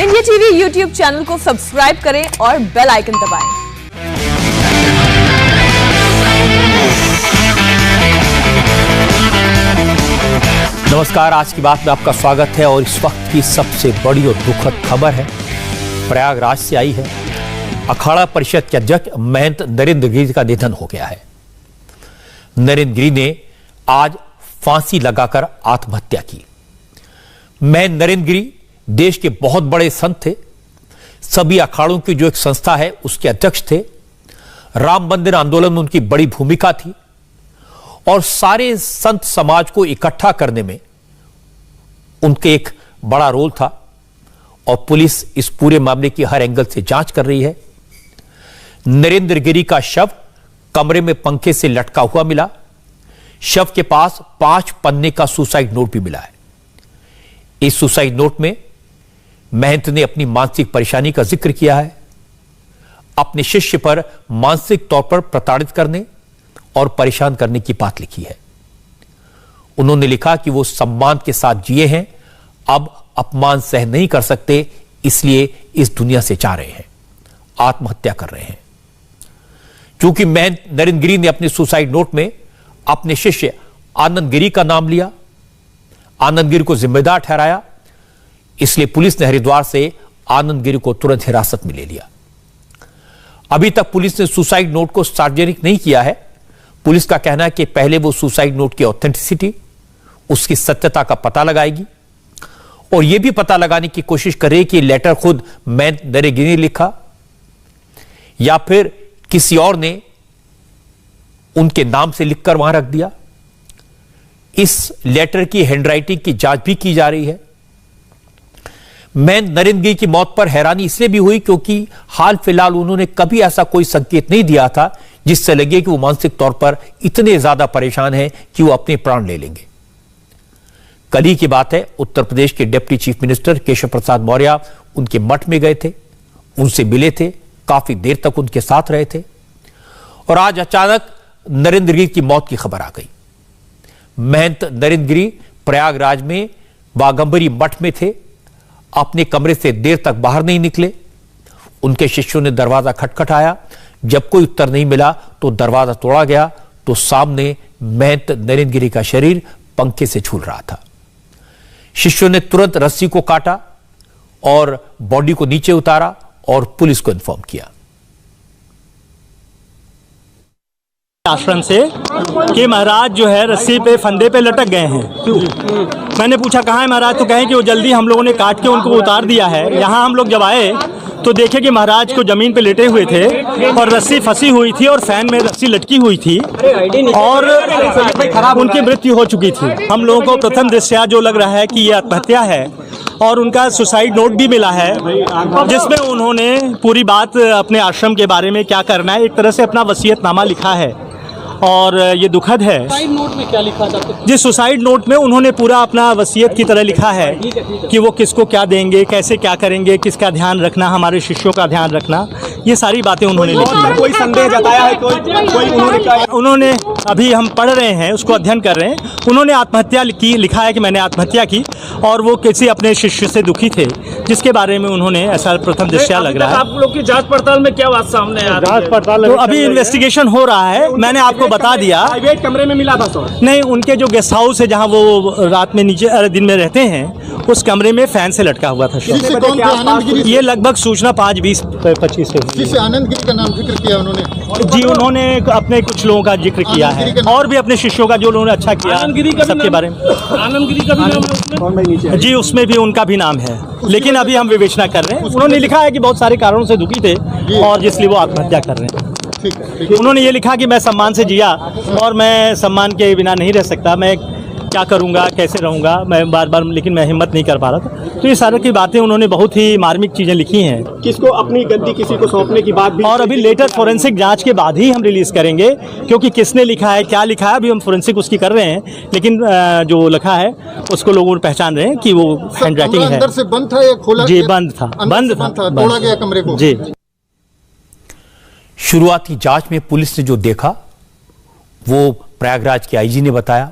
India TV YouTube channel को subscribe करें और बेल आइकन दबाएं। नमस्कार, आज की बात में आपका स्वागत है। और इस वक्त की सबसे बड़ी और दुखद खबर है, प्रयागराज से आई है। अखाड़ा परिषद के अध्यक्ष महंत नरेंद्र गिरी का निधन हो गया है। नरेंद्र गिरी ने आज फांसी लगाकर आत्महत्या की। महंत नरेंद्र गिरी देश के बहुत बड़े संत थे। सभी अखाड़ों की जो एक संस्था है उसके अध्यक्ष थे। राम मंदिर आंदोलन में उनकी बड़ी भूमिका थी और सारे संत समाज को इकट्ठा करने में उनके एक बड़ा रोल था। और पुलिस इस पूरे मामले की हर एंगल से जांच कर रही है। नरेंद्र गिरी का शव कमरे में पंखे से लटका हुआ मिला। शव के पास 5 पन्ने का सुसाइड नोट भी मिला है। इस सुसाइड नोट में महंत ने अपनी मानसिक परेशानी का जिक्र किया है। अपने शिष्य पर मानसिक तौर पर प्रताड़ित करने और परेशान करने की बात लिखी है। उन्होंने लिखा कि वो सम्मान के साथ जिए हैं, अब अपमान सह नहीं कर सकते, इसलिए इस दुनिया से जा रहे हैं, आत्महत्या कर रहे हैं। क्योंकि महंत नरेंद्र गिरी ने अपने सुसाइड नोट में अपने शिष्य आनंद गिरी का नाम लिया, आनंद गिरी को जिम्मेदार ठहराया, इसलिए पुलिस ने हरिद्वार से आनंद गिरी को तुरंत हिरासत में ले लिया। अभी तक पुलिस ने सुसाइड नोट को सार्वजनिक नहीं किया है। पुलिस का कहना है कि पहले वो सुसाइड नोट की ऑथेंटिसिटी, उसकी सत्यता का पता लगाएगी और यह भी पता लगाने की कोशिश करे कि लेटर खुद महंत नरेंद्र गिरी ने लिखा या फिर किसी और ने उनके नाम से लिखकर वहां रख दिया। इस लेटर की हैंडराइटिंग की जांच भी की जा रही है। महंत नरेंद्र गिरी की मौत पर हैरानी इसलिए भी हुई क्योंकि हाल फिलहाल उन्होंने कभी ऐसा कोई संकेत नहीं दिया था जिससे लगे कि वो मानसिक तौर पर इतने ज्यादा परेशान हैं कि वो अपने प्राण ले लेंगे। कल ही की बात है, उत्तर प्रदेश के deputy chief minister Keshav Prasad Maurya उनके मठ में गए थे, उनसे मिले थे, काफी देर तक उनके साथ रहे थे और आज अचानक नरेंद्र गिरी की मौत की खबर आ गई। महंत नरेंद्र गिरी प्रयागराज में बागंबरी मठ में थे, अपने कमरे से देर तक बाहर नहीं निकले। उनके शिष्यों ने दरवाजा खटखटाया, जब कोई उत्तर नहीं मिला तो दरवाजा तोड़ा गया तो सामने महंत नरेंद्र गिरी का शरीर पंखे से झूल रहा था। शिष्यों ने तुरंत रस्सी को काटा और बॉडी को नीचे उतारा और पुलिस को इन्फॉर्म किया। आश्रम से कि महाराज जो है रस्सी पे फंदे पे लटक गए हैं। मैंने पूछा कहाँ है महाराज, तो कहें कि वो जल्दी हम लोगों ने काट के उनको उतार दिया है। यहाँ हम लोग जब आए तो देखे कि महाराज को जमीन पे लेटे हुए थे और रस्सी फंसी हुई थी और फैन में रस्सी लटकी हुई थी और उनकी मृत्यु हो चुकी थी। हम लोगों को प्रथम दृष्टया जो लग रहा है कि ये आत्महत्या है और उनका सुसाइड नोट भी मिला है जिसमें उन्होंने पूरी बात अपने आश्रम के बारे में क्या करना है, एक तरह से अपना वसीयतनामा लिखा है और ये दुखद है। सुसाइड नोट में क्या लिखा था? जिस सुसाइड नोट में उन्होंने पूरा अपना वसीयत की तरह लिखा है कि वो किसको क्या देंगे, कैसे क्या करेंगे, किसका ध्यान रखना, हमारे शिष्यों का ध्यान रखना, ये सारी बातें उन्होंने लिखी है। कोई संदेह जताया है? उन्होंने अभी हम पढ़ रहे हैं, उसको अध्ययन कर रहे हैं। उन्होंने आत्महत्या की लिखा है कि मैंने आत्महत्या की और वो किसी अपने शिष्य से दुखी थे जिसके बारे में उन्होंने ऐसा प्रथम दृष्टया लग रहा है। आप लोग की जांच पड़ताल में क्या बात सामने आ रही है? जांच पड़ताल तो अभी इन्वेस्टिगेशन हो रहा है। मैंने आपको बता दिया प्राइवेट कमरे में मिला था तो नहीं, उनके जो गेस्ट हाउस है जहां वो रात में नीचे दिन में रहते हैं उस कमरे में फैन से लटका हुआ था। ये लगभग सूचना 5:20-25 से। आनंद गिरी का नाम जिक्र किया उन्होंने जी, उन्होंने अपने कुछ लोगों का जिक्र किया है और भी अपने शिष्यों का जो उन्होंने अच्छा किया सबके बारे में। आनंद गिरी का भी नाम है जी, उसमें भी उनका भी नाम है, लेकिन अभी हम विवेचना कर रहे हैं। उन्होंने लिखा है कि बहुत सारे कारणों से दुखी थे और इसलिए वो आत्महत्या कर रहे हैं। उन्होंने ये लिखा कि मैं सम्मान से जिया और मैं सम्मान के बिना नहीं रह सकता, मैं क्या करूंगा, कैसे रहूंगा, मैं बार बार, लेकिन मैं हिम्मत नहीं कर पा रहा था। तो ये सारी की बातें उन्होंने बहुत ही मार्मिक चीज़ें लिखी हैं। किसको अपनी गद्दी किसी को सौंपने की बात भी, और अभी लेटर फोरेंसिक जांच के बाद ही हम रिलीज करेंगे क्योंकि किसने लिखा है, क्या लिखा है, अभी हम फोरेंसिक उसकी कर रहे हैं। लेकिन जो लिखा है उसको लोगों पहचान रहे हैं कि वो हैंड राइटिंग है। अंदर से बंद था या खोला? जी, बंद था, बंद था, तोड़ा गया कमरे को। जी। शुरुआती जांच में पुलिस ने जो देखा वो प्रयागराज के आईजी ने बताया।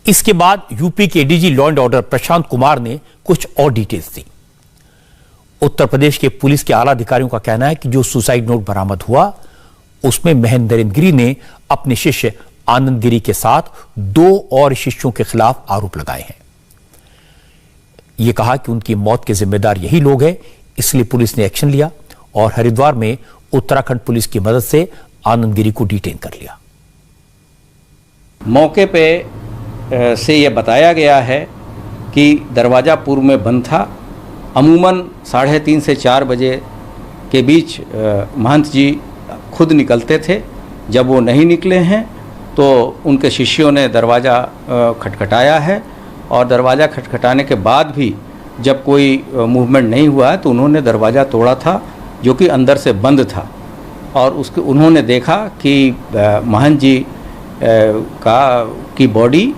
इसके बाद यूपी के ADG law and order Prashant Kumar ने कुछ और डिटेल्स दी। उत्तर प्रदेश के पुलिस के आला अधिकारियों का कहना है कि जो सुसाइड नोट बरामद हुआ उसमें महेंद्र नरेंद्र गिरी ने अपने शिष्य आनंद गिरी के साथ 2 और शिष्यों के खिलाफ आरोप लगाए हैं। यह कहा कि उनकी मौत के जिम्मेदार यही लोग हैं, इसलिए पुलिस ने एक्शन लिया और हरिद्वार में उत्तराखंड पुलिस की मदद से आनंद गिरी को डिटेन कर लिया। मौके पे से यह बताया गया है कि दरवाज़ा पूर्व में बंद था। अमूमन 3:30 से 4 बजे के बीच महंत जी खुद निकलते थे। जब वो नहीं निकले हैं तो उनके शिष्यों ने दरवाज़ा खटखटाया है और दरवाज़ा खटखटाने के बाद भी जब कोई मूवमेंट नहीं हुआ है तो उन्होंने दरवाज़ा तोड़ा था, जो कि अंदर से बंद था। और उसके उन्होंने देखा कि महंत जी की बॉडी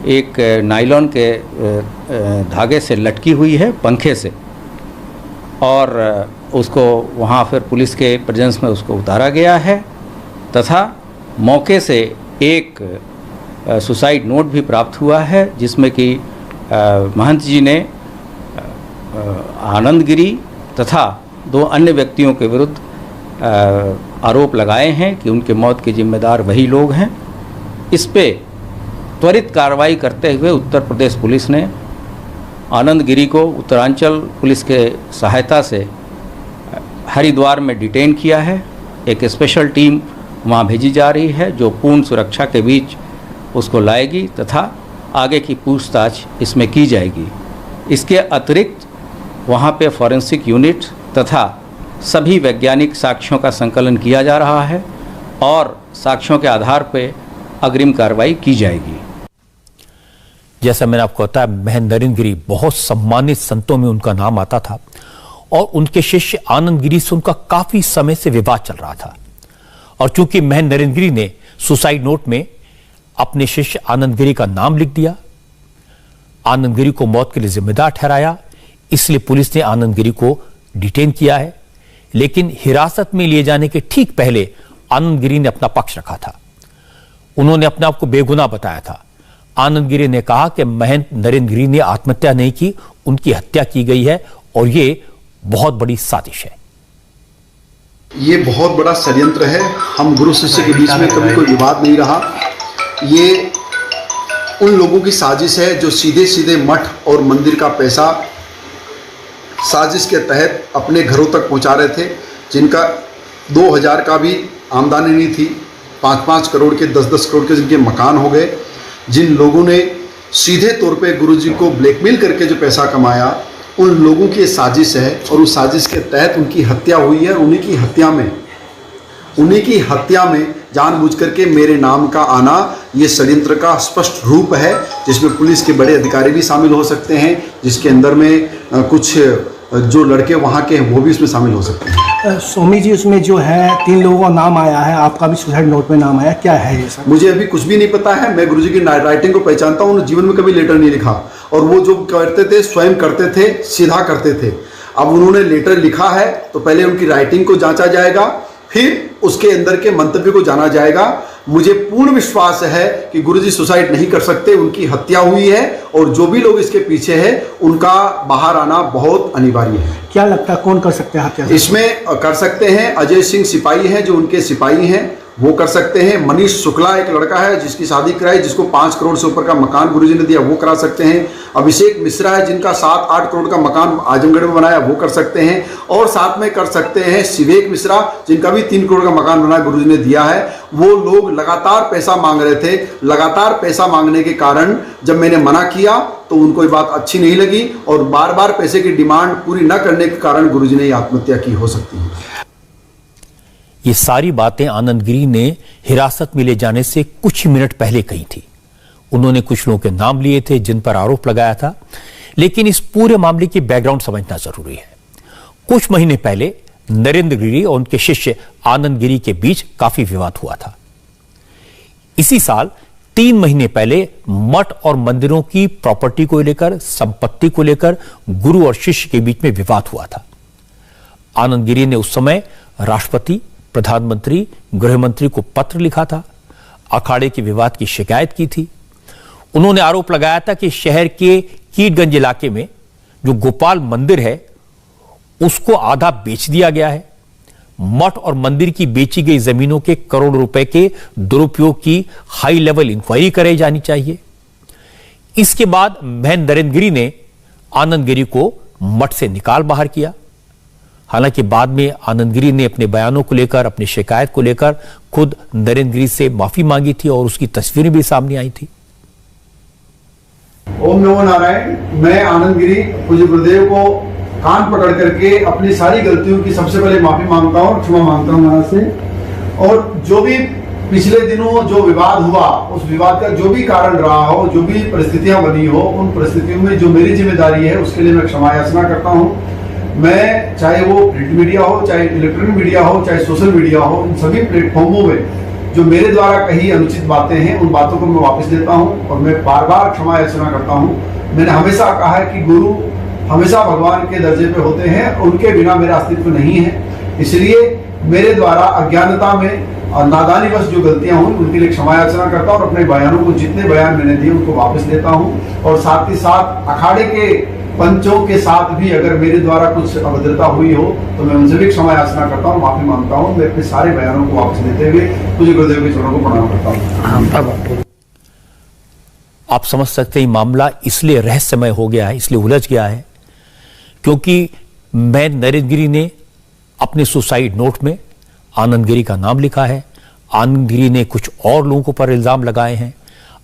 एक नायलॉन के धागे से लटकी हुई है पंखे से, और उसको वहाँ फिर पुलिस के प्रेजेंस में उसको उतारा गया है तथा मौके से एक सुसाइड नोट भी प्राप्त हुआ है, जिसमें कि महंत जी ने आनंद गिरी तथा 2 अन्य व्यक्तियों के विरुद्ध आरोप लगाए हैं कि उनके मौत के जिम्मेदार वही लोग हैं। इस पे त्वरित कार्रवाई करते हुए उत्तर प्रदेश पुलिस ने आनंद गिरी को उत्तरांचल पुलिस के सहायता से हरिद्वार में डिटेन किया है। एक स्पेशल टीम वहां भेजी जा रही है जो पूर्ण सुरक्षा के बीच उसको लाएगी तथा आगे की पूछताछ इसमें की जाएगी। इसके अतिरिक्त वहां पे फॉरेंसिक यूनिट तथा सभी वैज्ञानिक साक्ष्यों का संकलन किया जा रहा है और साक्ष्यों के आधार पर अग्रिम कार्रवाई की जाएगी। जैसा मैंने आपको बताया, महेंद्र नरेंद्र गिरी बहुत सम्मानित संतों में उनका नाम आता था और उनके शिष्य आनंद गिरी से उनका काफी समय से विवाद चल रहा था। और चूंकि महेंद्र नरेंद्र गिरी ने सुसाइड नोट में अपने शिष्य आनंद गिरी का नाम लिख दिया, आनंद गिरी को मौत के लिए जिम्मेदार ठहराया, इसलिए पुलिस ने आनंद गिरी को डिटेन किया है। लेकिन हिरासत में लिए जाने के ठीक पहले आनंद गिरी ने अपना पक्ष रखा था। उन्होंने अपने आप को बेगुनाह बताया था। आनंद गिरी ने कहा कि महेंद्र नरेंद्र गिरी ने आत्महत्या नहीं की, उनकी हत्या की गई है और ये बहुत बड़ी साजिश है। ये बहुत बड़ा षड्यंत्र है। हम गुरु शिष्य के बीच में कभी कोई विवाद नहीं रहा। ये उन लोगों की साजिश है जो सीधे सीधे मठ और मंदिर का पैसा साजिश के तहत अपने घरों तक पहुंचा रहे थे, जिनका 2000 का भी आमदनी नहीं थी, 5-5 करोड़ के 10-10 करोड़ के जिनके मकान हो गए। जिन लोगों ने सीधे तौर पे गुरुजी को ब्लैकमेल करके जो पैसा कमाया, उन लोगों की साजिश है और उस साजिश के तहत उनकी हत्या हुई है। उन्हीं की हत्या में जानबूझ करके मेरे नाम का आना ये षड्यंत्र का स्पष्ट रूप है, जिसमें पुलिस के बड़े अधिकारी भी शामिल हो सकते हैं, जिसके अंदर में कुछ जो लड़के वहाँ के हैं वो भी उसमें शामिल हो सकते हैं। स्वामी जी, उसमें जो है 3 लोगों का नाम आया है, आपका भी सुसाइड नोट में नाम आया, क्या है ये सब? मुझे अभी कुछ भी नहीं पता है। मैं गुरुजी की राइटिंग को पहचानता हूँ, उन्होंने जीवन में कभी लेटर नहीं लिखा और वो जो करते थे स्वयं करते थे, सीधा करते थे। अब उन्होंने लेटर लिखा है तो पहले उनकी राइटिंग को जांचा जाएगा, फिर उसके अंदर के मंतव्य को जाना जाएगा। मुझे पूर्ण विश्वास है कि गुरुजी सुसाइड नहीं कर सकते, उनकी हत्या हुई है और जो भी लोग इसके पीछे हैं उनका बाहर आना बहुत अनिवार्य है। क्या लगता है कौन कर सकते हैं हत्या? इसमें कर सकते हैं अजय सिंह सिपाही हैं, जो उनके सिपाही हैं, वो कर सकते हैं। मनीष शुक्ला एक लड़का है जिसकी शादी कराई, जिसको 5 करोड़ से ऊपर का मकान गुरुजी ने दिया, वो करा सकते हैं। अभिषेक मिश्रा है जिनका 7-8 करोड़ का मकान आजमगढ़ में बनाया, वो कर सकते हैं। और साथ में कर सकते हैं शिवेक मिश्रा, जिनका भी 3 करोड़ का मकान बनाया गुरुजी ने दिया है। वो लोग लगातार पैसा मांग रहे थे। लगातार पैसा मांगने के कारण जब मैंने मना किया तो उनको ये बात अच्छी नहीं लगी और बार बार पैसे की डिमांड पूरी न करने के कारण गुरुजी ने आत्महत्या की हो सकती है। ये सारी बातें आनंद गिरी ने हिरासत में ले जाने से कुछ मिनट पहले कही थी। उन्होंने कुछ लोगों के नाम लिए थे जिन पर आरोप लगाया था, लेकिन इस पूरे मामले की बैकग्राउंड समझना जरूरी है। कुछ महीने पहले नरेंद्र गिरी और उनके शिष्य आनंद गिरी के बीच काफी विवाद हुआ था। इसी साल 3 महीने पहले मठ और मंदिरों की प्रॉपर्टी को लेकर, संपत्ति को लेकर गुरु और शिष्य के बीच में विवाद हुआ था। आनंद गिरी ने उस समय राष्ट्रपति, प्रधानमंत्री, गृह मंत्री को पत्र लिखा था, अखाड़े के विवाद की शिकायत की थी। उन्होंने आरोप लगाया था कि शहर के कीटगंज इलाके में जो गोपाल मंदिर है उसको आधा बेच दिया गया है। मठ और मंदिर की बेची गई जमीनों के करोड़ रुपए के दुरुपयोग की हाई लेवल इंक्वायरी कराई जानी चाहिए। इसके बाद महेंद्र नरेंद्र गिरी ने आनंद गिरी को मठ से निकाल बाहर किया। हालांकि बाद में आनंद गिरी ने अपने बयानों को लेकर, अपनी शिकायत को लेकर खुद नरेंद्र गिरी से माफी मांगी थी और उसकी तस्वीरें भी सामने आई थी। ओम नमो नारायण। मैं आनंद गिरी पूज्य गुरुदेव को कान पकड़ करके अपनी सारी गलतियों की सबसे पहले माफी मांगता हूँ, क्षमा मांगता हूँ महाराज से। और जो भी पिछले दिनों जो विवाद हुआ, उस विवाद का जो भी कारण रहा हो, जो भी परिस्थितियां बनी हो, उन परिस्थितियों में जो मेरी जिम्मेदारी है उसके लिए मैं क्षमा याचना करता हूँ। मैं चाहे वो प्रिंट मीडिया हो, चाहे इलेक्ट्रॉनिक मीडिया हो, चाहे सोशल मीडिया हो, इन सभी प्लेटफॉर्मों में जो मेरे द्वारा कही अनुचित बातें हैं उन बातों को मैं वापस लेता हूँ और मैं बार बार क्षमा याचना करता हूँ। मैंने हमेशा कहा है कि गुरु हमेशा भगवान के दर्जे पे होते हैं, उनके बिना मेरा अस्तित्व नहीं है। इसलिए मेरे द्वारा अज्ञानता में और नादानीवश जो गलतियां हुई उनके लिए क्षमा याचना करता हूं और अपने बयानों को, जितने बयान मैंने दिए उनको वापस लेता हूं। और साथ ही साथ अखाड़े के पंचों के साथ भी अगर मेरे द्वारा कुछ अभद्रता हुई हो तो मैं उनसे भी क्षमा याचना करता हूं, माफी मांगता हूं। मैं अपने सारे बयानों को वापस लेते हुए पूज्य गुरुदेव के चरणों को प्रणाम करता हूं। आप समझ सकते हैं मामला इसलिए रहस्यमय हो गया है, इसलिए उलझ गया है क्योंकि महेंद्र नरेंद्र गिरी ने अपने सुसाइड नोट में आनंद गिरी का नाम लिखा है। आनंद गिरी ने कुछ और लोगों पर इल्जाम लगाए हैं।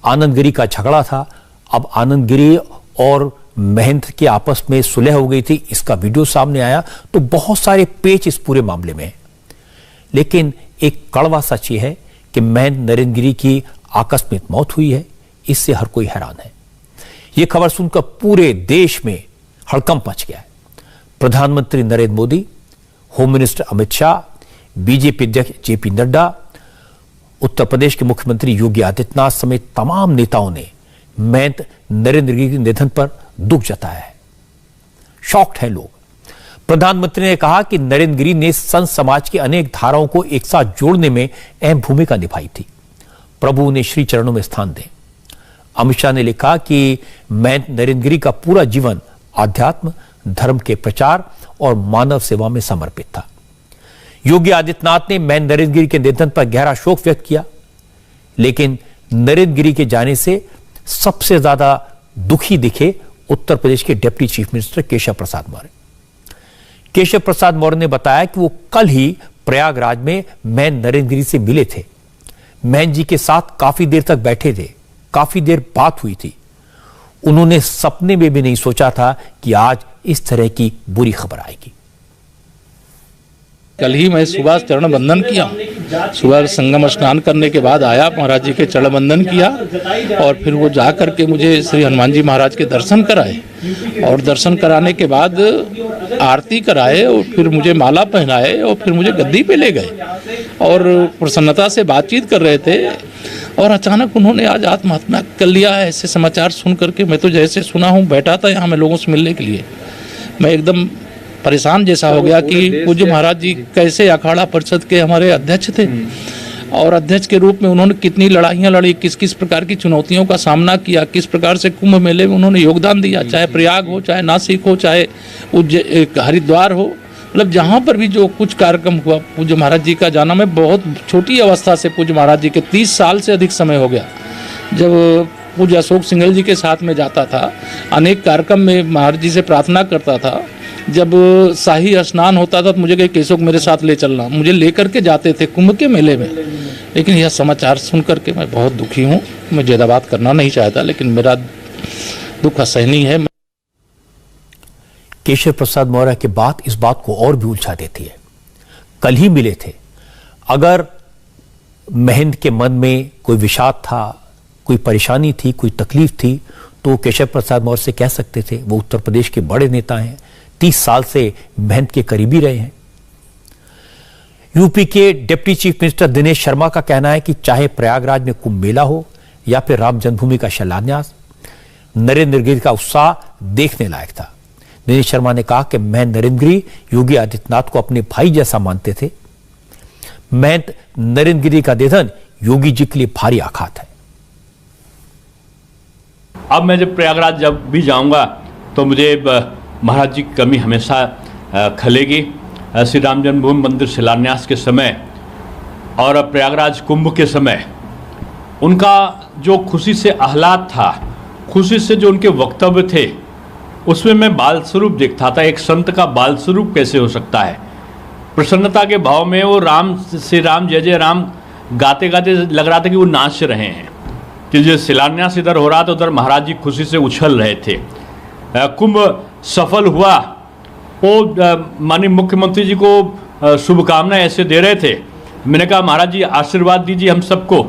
आनंद गिरी का झगड़ा था, अब आनंद गिरी और महेंद्र के आपस में सुलह हो गई थी, इसका वीडियो सामने आया तो बहुत सारे पेच इस पूरे मामले में है। लेकिन एक कड़वा सच ये है कि महेंद्र नरेंद्र गिरी की आकस्मिक मौत हुई है, इससे हर कोई हैरान है। यह खबर सुनकर पूरे देश में हड़कंप मच गया है। प्रधानमंत्री Narendra Modi, home minister Amit Shah, BJP अध्यक्ष जेपी नड्डा, उत्तर प्रदेश के मुख्यमंत्री योगी आदित्यनाथ समेत तमाम नेताओं ने महेंद्र नरेंद्र गिरी के निधन पर दुख जताया है। शॉक्ड हैं लोग। प्रधानमंत्री ने कहा कि नरेंद्र गिरी ने संत समाज की अनेक धाराओं को एक साथ जोड़ने में अहम भूमिका निभाई थी। प्रभु उन्हें श्री चरणों में स्थान दें। अमित शाह ने लिखा कि महेंद्र नरेंद्र गिरी का पूरा जीवन आध्यात्म, धर्म के प्रचार और मानव सेवा में समर्पित था। योगी आदित्यनाथ ने महेंद्र नरेंद्र गिरी के निधन पर गहरा शोक व्यक्त किया, लेकिन नरेंद्र गिरी के जाने से सबसे ज्यादा दुखी दिखे उत्तर प्रदेश के deputy chief minister Keshav Prasad Maurya. Keshav Prasad Maurya ने बताया कि वो कल ही प्रयागराज में महेंद्र नरेंद्र गिरी से मिले थे। महेंद्र जी के साथ काफी देर तक बैठे थे, काफी देर बात हुई थी। उन्होंने सपने में भी नहीं सोचा था कि आज इस तरह की बुरी खबर आएगी। कल ही मैं सुबह चरण बंदन किया, सुबह संगम स्नान करने के बाद आया, महाराज जी के चरण बंदन किया और फिर वो जा करके मुझे श्री हनुमान जी महाराज के दर्शन कराए और दर्शन कराने के बाद आरती कराए और फिर मुझे माला पहनाए और फिर मुझे गद्दी पे ले गए और प्रसन्नता से बातचीत कर रहे थे और अचानक उन्होंने आज आत्महत्या कर लिया है। ऐसे समाचार सुन करके मैं तो जैसे सुना हूँ, बैठा था यहाँ मैं लोगों से मिलने के लिए, मैं एकदम परेशान जैसा हो गया कि पूज्य महाराज जी कैसे अखाड़ा परिषद के हमारे अध्यक्ष थे और अध्यक्ष के रूप में उन्होंने कितनी लड़ाइयाँ लड़ी, किस किस प्रकार की चुनौतियों का सामना किया, किस प्रकार से कुंभ मेले में उन्होंने योगदान दिया, चाहे प्रयाग हो, चाहे नासिक हो, चाहे हरिद्वार हो, मतलब जहाँ पर भी जो कुछ कार्यक्रम हुआ। पूज्य महाराज जी का जाना मैं बहुत छोटी अवस्था से पूज्य महाराज जी के 30 साल से अधिक समय हो गया, जब पूज्य अशोक सिंघल जी के साथ में जाता था, अनेक कार्यक्रम में महाराज जी से प्रार्थना करता था। जब शाही स्नान होता था तो मुझे कहे केशव मेरे साथ ले चलना, मुझे लेकर के जाते थे कुंभ के मेले में। लेकिन यह समाचार सुन करके मैं बहुत दुखी हूँ। मैं ज़्यादा बात करना नहीं चाहता, लेकिन मेरा दुख असहनीय है। केशव प्रसाद मौर्य की बात इस बात को और भी उलझा देती है। कल ही मिले थे, अगर महेंद्र के मन में कोई विषाद था, कोई परेशानी थी, कोई तकलीफ थी, तो केशव प्रसाद मौर्य से कह सकते थे। वो उत्तर प्रदेश के बड़े नेता हैं, 30 साल से महेंद्र के करीबी रहे हैं। यूपी के deputy chief minister Dinesh Sharma का कहना है कि चाहे प्रयागराज में कुंभ मेला हो या फिर राम जन्मभूमि का शिलान्यास, नरेंद्र गिरी का उत्साह देखने लायक था। दिनेश शर्मा ने कहा कि महेंद्र नरेंद्र गिरी योगी आदित्यनाथ को अपने भाई जैसा मानते थे। महेंद्र नरेंद्र गिरी का निधन योगी जी के लिए भारी आघात है। अब मैं जब प्रयागराज जब भी जाऊंगा तो मुझे महाराज जी की कमी हमेशा खलेगी। श्री राम जन्मभूमि मंदिर शिलान्यास के समय और प्रयागराज कुंभ के समय उनका जो खुशी से आह्लाद था, खुशी से जो उनके वक्तव्य थे, उसमें मैं बाल स्वरूप देखता था। एक संत का बाल स्वरूप कैसे हो सकता है? प्रसन्नता के भाव में वो राम श्री राम जय जय राम गाते गाते लग रहा था कि वो नाच रहे हैं। कि जो शिलान्यास इधर हो रहा था, उधर महाराज जी खुशी से उछल रहे थे। कुंभ सफल हुआ, वो माननीय मुख्यमंत्री जी को शुभकामनाएं ऐसे दे रहे थे। मैंने कहा महाराज जी आशीर्वाद दीजिए हम सबको।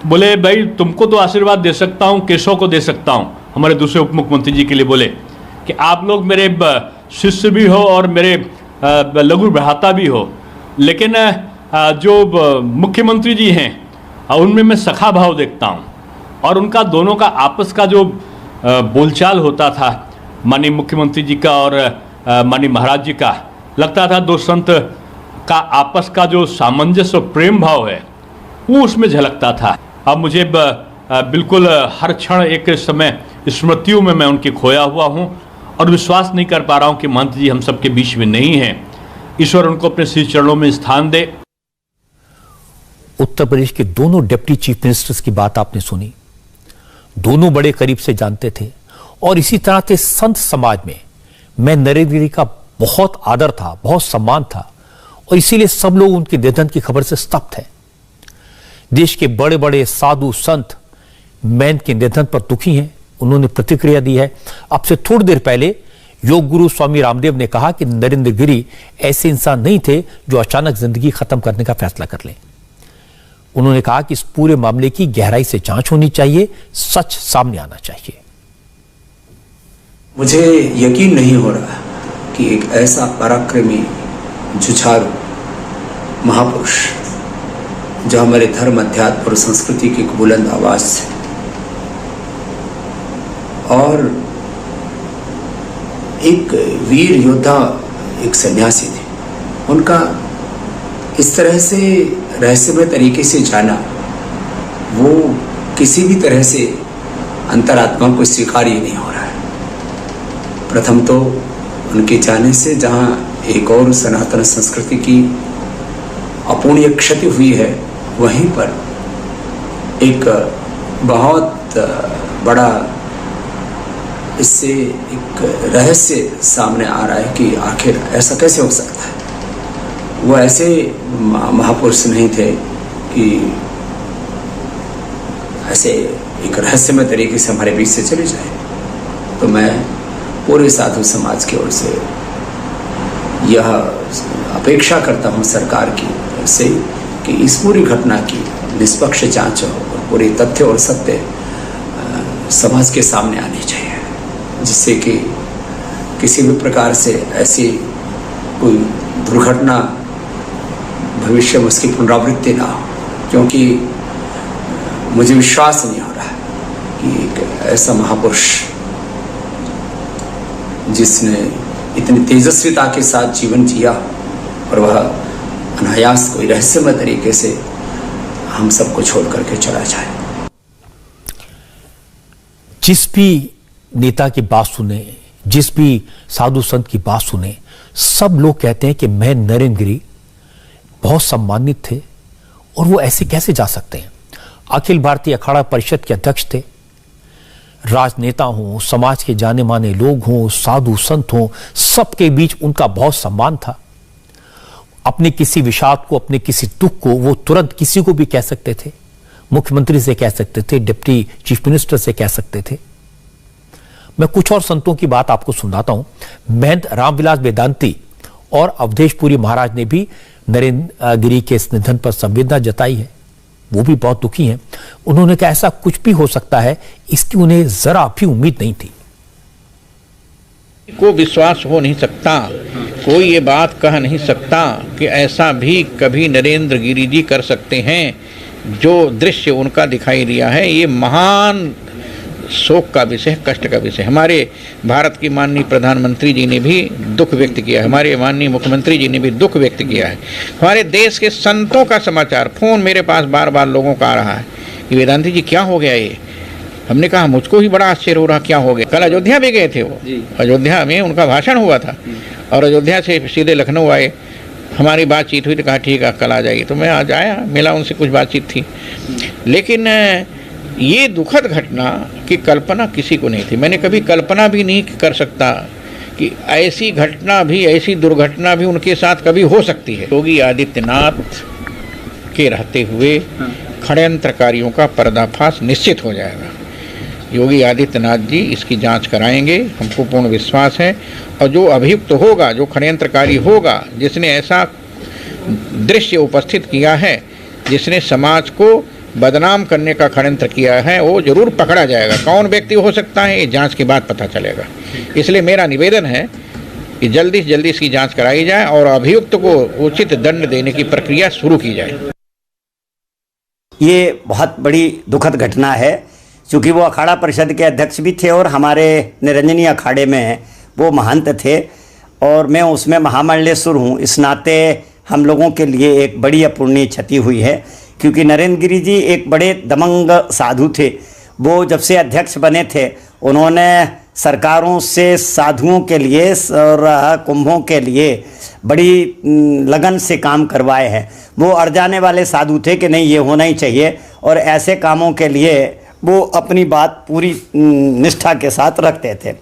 बोले भाई तुमको तो आशीर्वाद दे सकता हूँ, केशव को दे सकता हूँ। हमारे दूसरे उप मुख्यमंत्री जी के लिए बोले कि आप लोग मेरे शिष्य भी हो और मेरे लघु भ्राता भी हो, लेकिन जो मुख्यमंत्री जी हैं उनमें मैं सखा भाव देखता हूँ। और उनका दोनों का आपस का जो बोलचाल होता था, माननीय मुख्यमंत्री जी का और माननीय महाराज जी का, लगता था दो संत का आपस का जो सामंजस्य और प्रेम भाव है वो उसमें झलकता था। अब मुझे बिल्कुल हर क्षण एक समय स्मृतियों में मैं उनके खोया हुआ हूँ और विश्वास नहीं कर पा रहा हूँ कि महंत जी हम सबके बीच में नहीं हैं। ईश्वर उनको अपने श्री चरणों में स्थान दे। उत्तर प्रदेश के दोनों डिप्टी चीफ मिनिस्टर्स की बात आपने सुनी, दोनों बड़े करीब से जानते थे और इसी तरह से संत समाज में मैं नरेंद्र गिरी का बहुत आदर था, बहुत सम्मान था और इसीलिए सब लोग उनके निधन की खबर से स्तब्ध हैं। देश के बड़े बड़े साधु संत मैन के निधन पर दुखी हैं, उन्होंने प्रतिक्रिया दी है। अब से थोड़ी देर पहले योग गुरु स्वामी रामदेव ने कहा कि नरेंद्र गिरी ऐसे इंसान नहीं थे जो अचानक जिंदगी खत्म करने का फैसला कर लें। उन्होंने कहा कि इस पूरे मामले की गहराई से जांच होनी चाहिए, सच सामने आना चाहिए। मुझे यकीन नहीं हो रहा कि एक ऐसा पराक्रमी, जुझारू महापुरुष जो हमारे धर्म, अध्यात्म और संस्कृति की बुलंद आवाज से और एक वीर योद्धा, एक सन्यासी थे, उनका इस तरह से रहस्यमय तरीके से जाना, वो किसी भी तरह से अंतरात्मा को स्वीकार ही नहीं हो रहा है। प्रथम तो उनके जाने से जहाँ एक और सनातन संस्कृति की अपूर्णीय क्षति हुई है, वहीं पर एक बहुत बड़ा इससे एक रहस्य सामने आ रहा है कि आखिर ऐसा कैसे हो सकता है। वो ऐसे महापुरुष नहीं थे कि ऐसे एक रहस्यमय तरीके से हमारे बीच से चले जाए। तो मैं पूरे साधु समाज की ओर से यह अपेक्षा करता हूँ सरकार की से कि इस पूरी घटना की निष्पक्ष जांच हो और पूरे तथ्य और सत्य समाज के सामने आने चाहिए, जिससे कि किसी भी प्रकार से ऐसी कोई दुर्घटना भविष्य में उसकी पुनरावृत्ति ना हो। क्योंकि मुझे विश्वास नहीं हो रहा कि एक ऐसा महापुरुष जिसने इतनी तेजस्विता के साथ जीवन जिया और वह अनायास कोई रहस्यमय तरीके से हम सबको छोड़ करके चला जाए। जिस भी नेता की बात सुने, जिस भी साधु संत की बात सुने, सब लोग कहते हैं कि मैं नरेंद्र गिरी बहुत सम्मानित थे और वो ऐसे कैसे जा सकते हैं। अखिल भारतीय अखाड़ा परिषद के अध्यक्ष थे, राजनेता हों, समाज के जाने माने लोग हों, साधु संत हों, सबके बीच उनका बहुत सम्मान था। अपने किसी विषाद को, अपने किसी दुख को वो तुरंत किसी को भी कह सकते थे, मुख्यमंत्री से कह सकते थे, डिप्टी चीफ मिनिस्टर से कह सकते थे। मैं कुछ और संतों की बात आपको सुनाता हूं। महंत रामविलास वेदांती और अवधेशपुरी महाराज ने भी नरेंद्र गिरी के इस निधन पर संवेदना जताई है, वो भी बहुत दुखी हैं। उन्होंने कहा ऐसा कुछ भी हो सकता है, इसकी उन्हें जरा भी उम्मीद नहीं थी। को विश्वास हो नहीं सकता, कोई ये बात कह नहीं सकता कि ऐसा भी कभी नरेंद्र गिरी जी कर सकते हैं। जो दृश्य उनका दिखाई दिया है, ये महान शोक का विषय, कष्ट का विषय। हमारे भारत की माननीय प्रधानमंत्री जी ने भी दुख व्यक्त किया है, हमारे माननीय मुख्यमंत्री जी ने भी दुख व्यक्त किया है। हमारे देश के संतों का समाचार, फोन मेरे पास बार बार लोगों का आ रहा है कि वेदांती जी क्या हो गया ये। हमने कहा मुझको ही बड़ा आश्चर्य हो रहा, क्या हो गया। कल अयोध्या भी गए थे वो, अयोध्या में उनका भाषण हुआ था और अयोध्या से सीधे लखनऊ आए। हमारी बातचीत हुई तो कहा ठीक है कल आ जाइए, तो मैं आज आया, मिला उनसे, कुछ बातचीत थी। लेकिन ये दुखद घटना की कल्पना किसी को नहीं थी। मैंने कभी कल्पना भी नहीं कर सकता कि ऐसी घटना भी, ऐसी दुर्घटना भी उनके साथ कभी हो सकती है। योगी आदित्यनाथ के रहते हुए षड्यंत्रकारियों का पर्दाफाश निश्चित हो जाएगा। योगी आदित्यनाथ जी इसकी जांच कराएंगे, हमको पूर्ण विश्वास है। और जो अभियुक्त होगा, जो षड्यंत्रकारी होगा, जिसने ऐसा दृश्य उपस्थित किया है, जिसने समाज को बदनाम करने का षड्यंत्र किया है, वो जरूर पकड़ा जाएगा। कौन व्यक्ति हो सकता है, ये जांच के बाद पता चलेगा। इसलिए मेरा निवेदन है कि जल्दी से जल्दी इसकी जांच कराई जाए और अभियुक्त को उचित दंड देने की प्रक्रिया शुरू की जाए। ये बहुत बड़ी दुखद घटना है, क्योंकि वो अखाड़ा परिषद के अध्यक्ष भी थे और हमारे निरंजनी अखाड़े में वो महंत थे और मैं उसमें महामंडलेश्वर हूँ। इस नाते हम लोगों के लिए एक बड़ी अपूर्णीय क्षति हुई है, क्योंकि नरेंद्र गिरी जी एक बड़े दमंग साधु थे। वो जब से अध्यक्ष बने थे, उन्होंने सरकारों से साधुओं के लिए और कुंभों के लिए बड़ी लगन से काम करवाए हैं। वो अड़ जाने वाले साधु थे कि नहीं ये होना ही चाहिए, और ऐसे कामों के लिए वो अपनी बात पूरी निष्ठा के साथ रखते थे।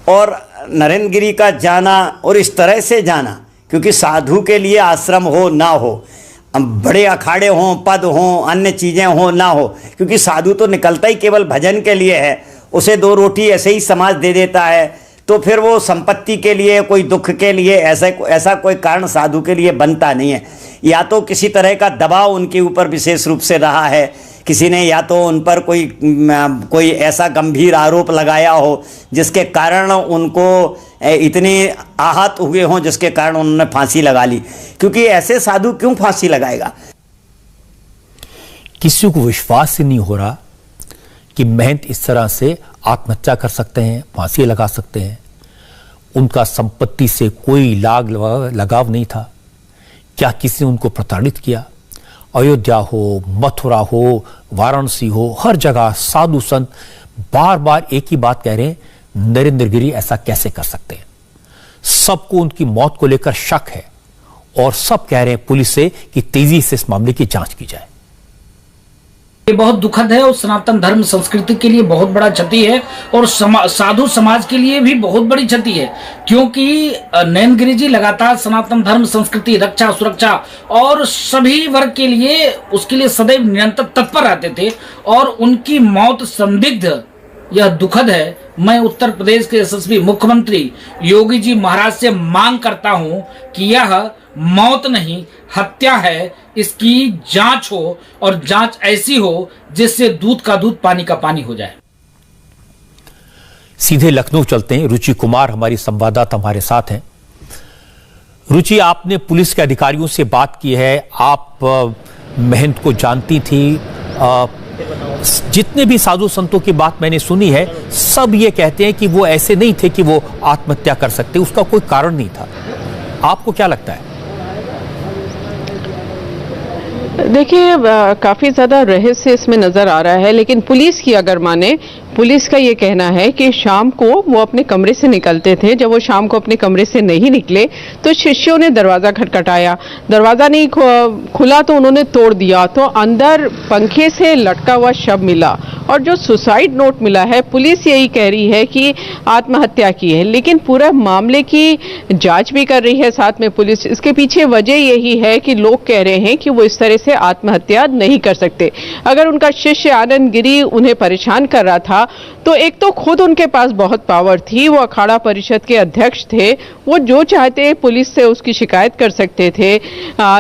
और नरेंद्र गिरी का जाना, और इस तरह से जाना, क्योंकि साधु के लिए आश्रम हो ना हो, बड़े अखाड़े हों, पद हों, अन्य चीज़ें हों ना हो, क्योंकि साधु तो निकलता ही केवल भजन के लिए है। उसे दो रोटी ऐसे ही समाज दे देता है, तो फिर वो संपत्ति के लिए, कोई दुख के लिए ऐसा कोई कारण साधु के लिए बनता नहीं है। या तो किसी तरह का दबाव उनके ऊपर विशेष रूप से रहा है, किसी ने या तो उन पर कोई ऐसा गंभीर आरोप लगाया हो जिसके कारण उनको इतने आहत हुए हों, जिसके कारण उन्होंने फांसी लगा ली। क्योंकि ऐसे साधु क्यों फांसी लगाएगा? किसी को विश्वास ही नहीं हो रहा कि महंत इस तरह से आत्महत्या कर सकते हैं, फांसी लगा सकते हैं। उनका संपत्ति से कोई लगाव नहीं था। क्या किसी ने उनको प्रताड़ित किया? अयोध्या हो, मथुरा हो, वाराणसी हो, हर जगह साधु संत बार बार एक ही बात कह रहे हैं, नरेंद्र गिरी ऐसा कैसे कर सकते हैं। सबको उनकी मौत को लेकर शक है और सब कह रहे हैं पुलिस से कि तेजी से इस मामले की जांच की जाए। ये बहुत दुखद है और सनातन धर्म संस्कृति के लिए बहुत बड़ा क्षति है और साधु समाज के लिए भी बहुत बड़ी क्षति है, क्योंकि नरेंद्र गिरी जी लगातार सनातन धर्म संस्कृति रक्षा सुरक्षा और सभी वर्ग के लिए उसके लिए सदैव निरंतर तत्पर रहते थे और उनकी मौत संदिग्ध, यह दुखद है। मैं उत्तर प्रदेश के यशस्वी मुख्यमंत्री योगी जी महाराज से मांग करता हूं कि यह मौत नहीं हत्या है, इसकी जांच हो और जांच ऐसी हो जिससे दूध का दूध पानी का पानी हो जाए। सीधे लखनऊ चलते हैं। रुचि कुमार हमारी संवाददाता हमारे साथ हैं। रुचि, आपने पुलिस के अधिकारियों से बात की है, आप महंत को जानती थी। जितने भी साधु संतों की बात मैंने सुनी है, सब ये कहते हैं कि वो ऐसे नहीं थे कि वो आत्महत्या कर सकते, उसका कोई कारण नहीं था। आपको क्या लगता है? देखिए, काफ़ी ज़्यादा रहस्य इसमें नज़र आ रहा है, लेकिन पुलिस की अगर माने, पुलिस का ये कहना है कि शाम को वो अपने कमरे से निकलते थे। जब वो शाम को अपने कमरे से नहीं निकले तो शिष्यों ने दरवाज़ा खटखटाया, दरवाज़ा नहीं खुला तो उन्होंने तोड़ दिया, तो अंदर पंखे से लटका हुआ शव मिला और जो सुसाइड नोट मिला है, पुलिस यही कह रही है कि आत्महत्या की है। लेकिन पूरा मामले की जांच भी कर रही है साथ में पुलिस। इसके पीछे वजह यही है कि लोग कह रहे हैं कि वो इस तरह से आत्महत्या नहीं कर सकते। अगर उनका शिष्य आनंद गिरी उन्हें परेशान कर रहा था तो एक तो खुद उनके पास बहुत पावर थी, वो अखाड़ा परिषद के अध्यक्ष थे, वो जो चाहते पुलिस से उसकी शिकायत कर सकते थे।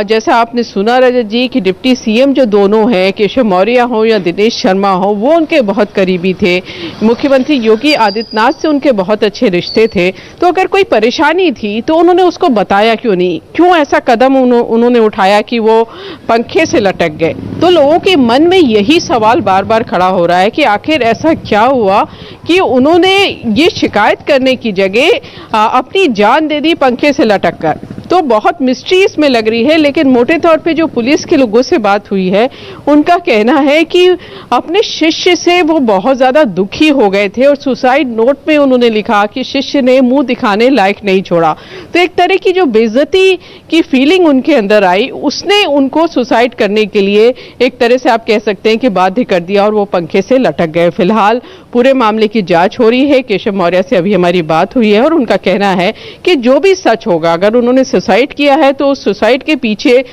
जैसा आपने सुना रजत जी कि डिप्टी सीएम जो दोनों हैं, केशव मौर्य हो या दिनेश शर्मा हो, वो उनके बहुत करीबी थे। मुख्यमंत्री योगी आदित्यनाथ से उनके बहुत अच्छे रिश्ते थे। तो अगर कोई परेशानी थी तो उन्होंने उसको बताया क्यों नहीं? क्यों ऐसा कदम उन्होंने उठाया कि वो पंखे से लटक गए? तो लोगों के मन में यही सवाल बार बार खड़ा हो रहा है कि आखिर ऐसा क्या हुआ कि उन्होंने ये शिकायत करने की जगह अपनी जान दे दी पंखे से लटक कर। तो बहुत मिस्ट्री इसमें लग रही है। लेकिन मोटे तौर पे जो पुलिस के लोगों से बात हुई है, उनका कहना है कि अपने शिष्य से वो बहुत ज़्यादा दुखी हो गए थे और सुसाइड नोट में उन्होंने लिखा कि शिष्य ने मुंह दिखाने लायक नहीं छोड़ा। तो एक तरह की जो बेइज्जती की फीलिंग उनके अंदर आई, उसने उनको सुसाइड करने के लिए एक तरह से आप कह सकते हैं कि बाध्य कर दिया और वो पंखे से लटक गए। फिलहाल पूरे मामले की जांच हो रही है। केशव मौर्य से अभी हमारी बात हुई है और उनका कहना है कि जो भी सच होगा, अगर उन्होंने सुसाइड किया है तो उस सुसाइड के पीछे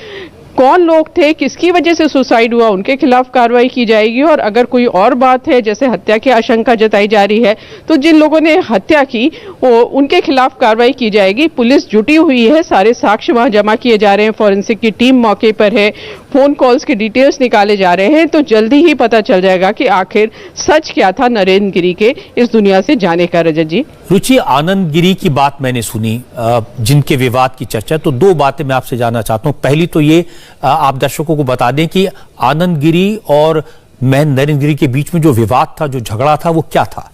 कौन लोग थे, किसकी वजह से सुसाइड हुआ, उनके खिलाफ कार्रवाई की जाएगी। और अगर कोई और बात है, जैसे हत्या की आशंका जताई जा रही है, तो जिन लोगों ने हत्या की वो उनके खिलाफ कार्रवाई की जाएगी। पुलिस जुटी हुई है, सारे साक्ष्य वहां जमा किए जा रहे हैं, फॉरेंसिक की टीम मौके पर है, फोन कॉल्स के डिटेल्स निकाले जा रहे हैं। तो जल्दी ही पता चल जाएगा कि आखिर सच क्या था नरेंद्र गिरी के इस दुनिया से जाने का। रजत जी, रुचि, आनंद गिरी की बात मैंने सुनी, जिनके विवाद की चर्चा, तो दो बातें मैं आपसे जानना चाहता हूं। पहली तो ये, आप दर्शकों को बता दें कि आनंद गिरी और महेंद्र नरेंद्र गिरी के बीच में जो विवाद था, जो झगड़ा था, वो क्या था?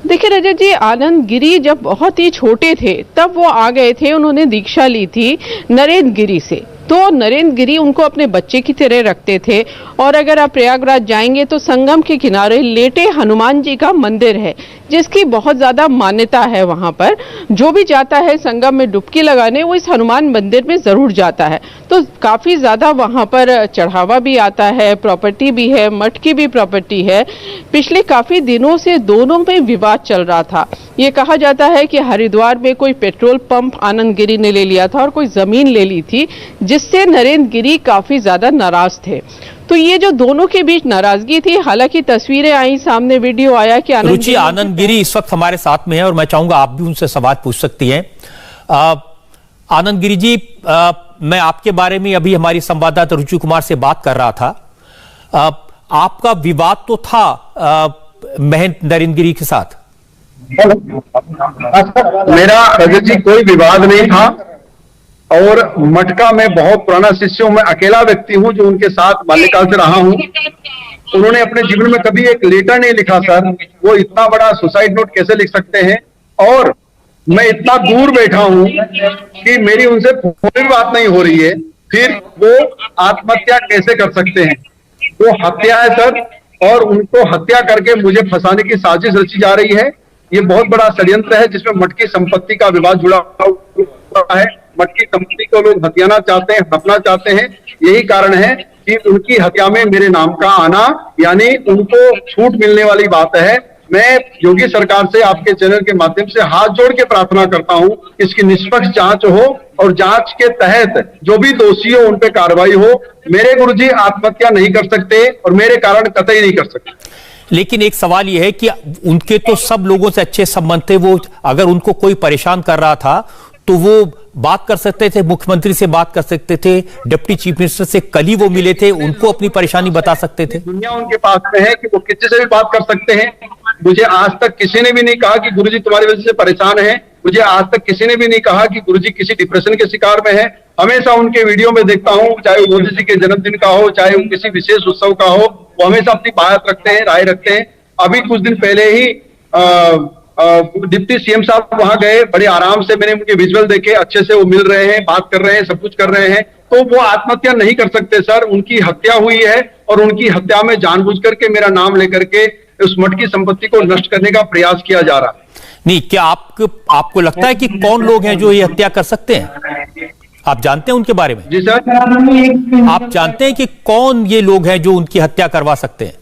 देखिए रजत जी, आनंद गिरी जब बहुत ही छोटे थे तब वो आ गए थे, उन्होंने दीक्षा ली थी नरेंद्र गिरी से। तो नरेंद्र गिरी उनको अपने बच्चे की तरह रखते थे। और अगर आप प्रयागराज जाएंगे तो संगम के किनारे लेटे हनुमान जी का मंदिर है, जिसकी बहुत ज़्यादा मान्यता है। वहाँ पर जो भी जाता है संगम में डुबकी लगाने, वो इस हनुमान मंदिर में ज़रूर जाता है। तो काफ़ी ज़्यादा वहाँ पर चढ़ावा भी आता है, प्रॉपर्टी भी है, मठ की भी प्रॉपर्टी है। पिछले काफ़ी दिनों से दोनों में विवाद चल रहा था। ये कहा जाता है कि हरिद्वार में कोई पेट्रोल पंप आनंद गिरी ने ले लिया था और कोई ज़मीन ले ली थी, जिससे नरेंद्र गिरी काफ़ी ज़्यादा नाराज थे। तो ये जो दोनों के बीच नाराजगी थी, हालांकि तस्वीरें आई सामने, वीडियो आया कि रुचि, आनंद गिरी इस वक्त हमारे साथ में है और मैं चाहूंगा आप भी उनसे सवाल पूछ सकती हैं। आनंद गिरी जी, मैं आपके बारे में अभी हमारी संवाददाता रुचि कुमार से बात कर रहा था। आपका विवाद तो था महेंद्र नरेंद्र गिरी के साथ? मेरा रजत जी कोई विवाद नहीं था और मटका में बहुत पुराना शिष्य हूं। मैं अकेला व्यक्ति हूं जो उनके साथ बाल्यकाल से रहा हूं। उन्होंने अपने जीवन में कभी एक लेटर नहीं लिखा सर। वो इतना बड़ा सुसाइड नोट कैसे लिख सकते हैं? और मैं इतना दूर बैठा हूं कि मेरी उनसे फोन भी बात नहीं हो रही है, फिर वो आत्महत्या कैसे कर सकते हैं? वो हत्या है सर, और उनको हत्या करके मुझे फंसाने की साजिश रची जा रही है। ये बहुत बड़ा षड्यंत्र है जिसमें मठ की संपत्ति का विवाद जुड़ा हुआ है। मठ की संपत्ति को लोग हथियाना चाहते हैं, हड़पना चाहते हैं। यही कारण है कि उनकी हत्या में मेरे नाम का आना, यानी उनको छूट मिलने वाली बात है। मैं योगी सरकार से आपके चैनल के माध्यम से हाथ जोड़ के प्रार्थना करता हूं, इसकी निष्पक्ष जांच हो और जांच के तहत जो भी दोषी हो उन पे कार्रवाई हो। मेरे गुरुजी आत्महत्या नहीं कर सकते और मेरे कारण कतई नहीं कर सकते। लेकिन एक सवाल यह है कि उनके तो सब लोगों से अच्छे संबंध थे। वो अगर उनको कोई परेशान कर रहा था तो वो बात कर सकते थे, मुख्यमंत्री से बात कर सकते थे, डिप्टी चीफ मिनिस्टर से कल ही वो मिले थे, उनको अपनी परेशानी बता सकते थे। दुनिया उनके पास में है कि वो किसी से भी बात कर सकते हैं। मुझे आज तक किसी ने भी नहीं कहा कि गुरुजी तुम्हारी वजह से परेशान है। मुझे आज तक किसी ने भी नहीं कहा कि गुरुजी किसी डिप्रेशन के शिकार में है। हमेशा उनके वीडियो में देखता हूं, चाहे वो मोदी जी के जन्मदिन का हो, चाहे वो किसी विशेष उत्सव का हो, वो हमेशा अपनी बात रखते हैं, राय रखते हैं। अभी कुछ दिन पहले ही डिप्टी सीएम साहब वहां गए, बड़े आराम से मैंने उनके विजुअल देखे, अच्छे से वो मिल रहे हैं, बात कर रहे हैं, सब कुछ कर रहे हैं। तो वो आत्महत्या नहीं कर सकते सर। उनकी हत्या हुई है और उनकी हत्या में जानबूझ करके मेरा नाम लेकर के उस मठ की संपत्ति को नष्ट करने का प्रयास किया जा रहा है। नहीं, क्या आपको लगता है कि कौन लोग हैं जो ये हत्या कर सकते हैं? आप जानते हैं उनके बारे में? जी सर। आप जानते हैं कि कौन ये लोग हैं जो उनकी हत्या करवा सकते हैं?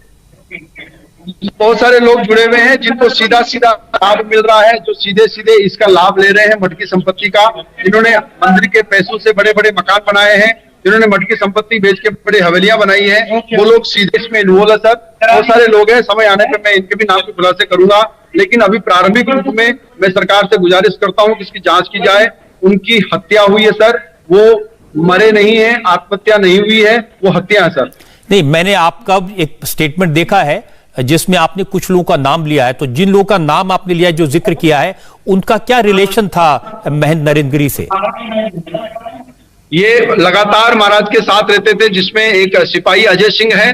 बहुत सारे लोग जुड़े हुए हैं जिनको सीधा सीधा लाभ मिल रहा है, जो सीधे सीधे इसका लाभ ले रहे हैं मठ की संपत्ति का। जिन्होंने मंदिर के पैसों से बड़े बड़े मकान बनाए हैं, जिन्होंने मठ की संपत्ति बेच के बड़े हवेलियां बनाई हैं, वो लोग सीधे इसमें इन्वॉल्व है सर। बहुत सारे लोग हैं, समय आने पर मैं इनके भी नाम के खुलासे करूंगा। लेकिन अभी प्रारंभिक रूप में मैं सरकार से गुजारिश करता हूं कि इसकी जांच की जाए। उनकी हत्या हुई है सर, वो मरे नहीं है, आत्महत्या नहीं हुई है, वो हत्या है सर। नहीं, मैंने आपका एक स्टेटमेंट देखा है जिसमें आपने कुछ लोगों का नाम लिया है। तो जिन लोगों का नाम आपने लिया है, जो जिक्र किया है, उनका क्या रिलेशन था महेंद्र नरेंद्र गिरी से? ये लगातार महाराज के साथ रहते थे, जिसमें एक सिपाही अजय सिंह है।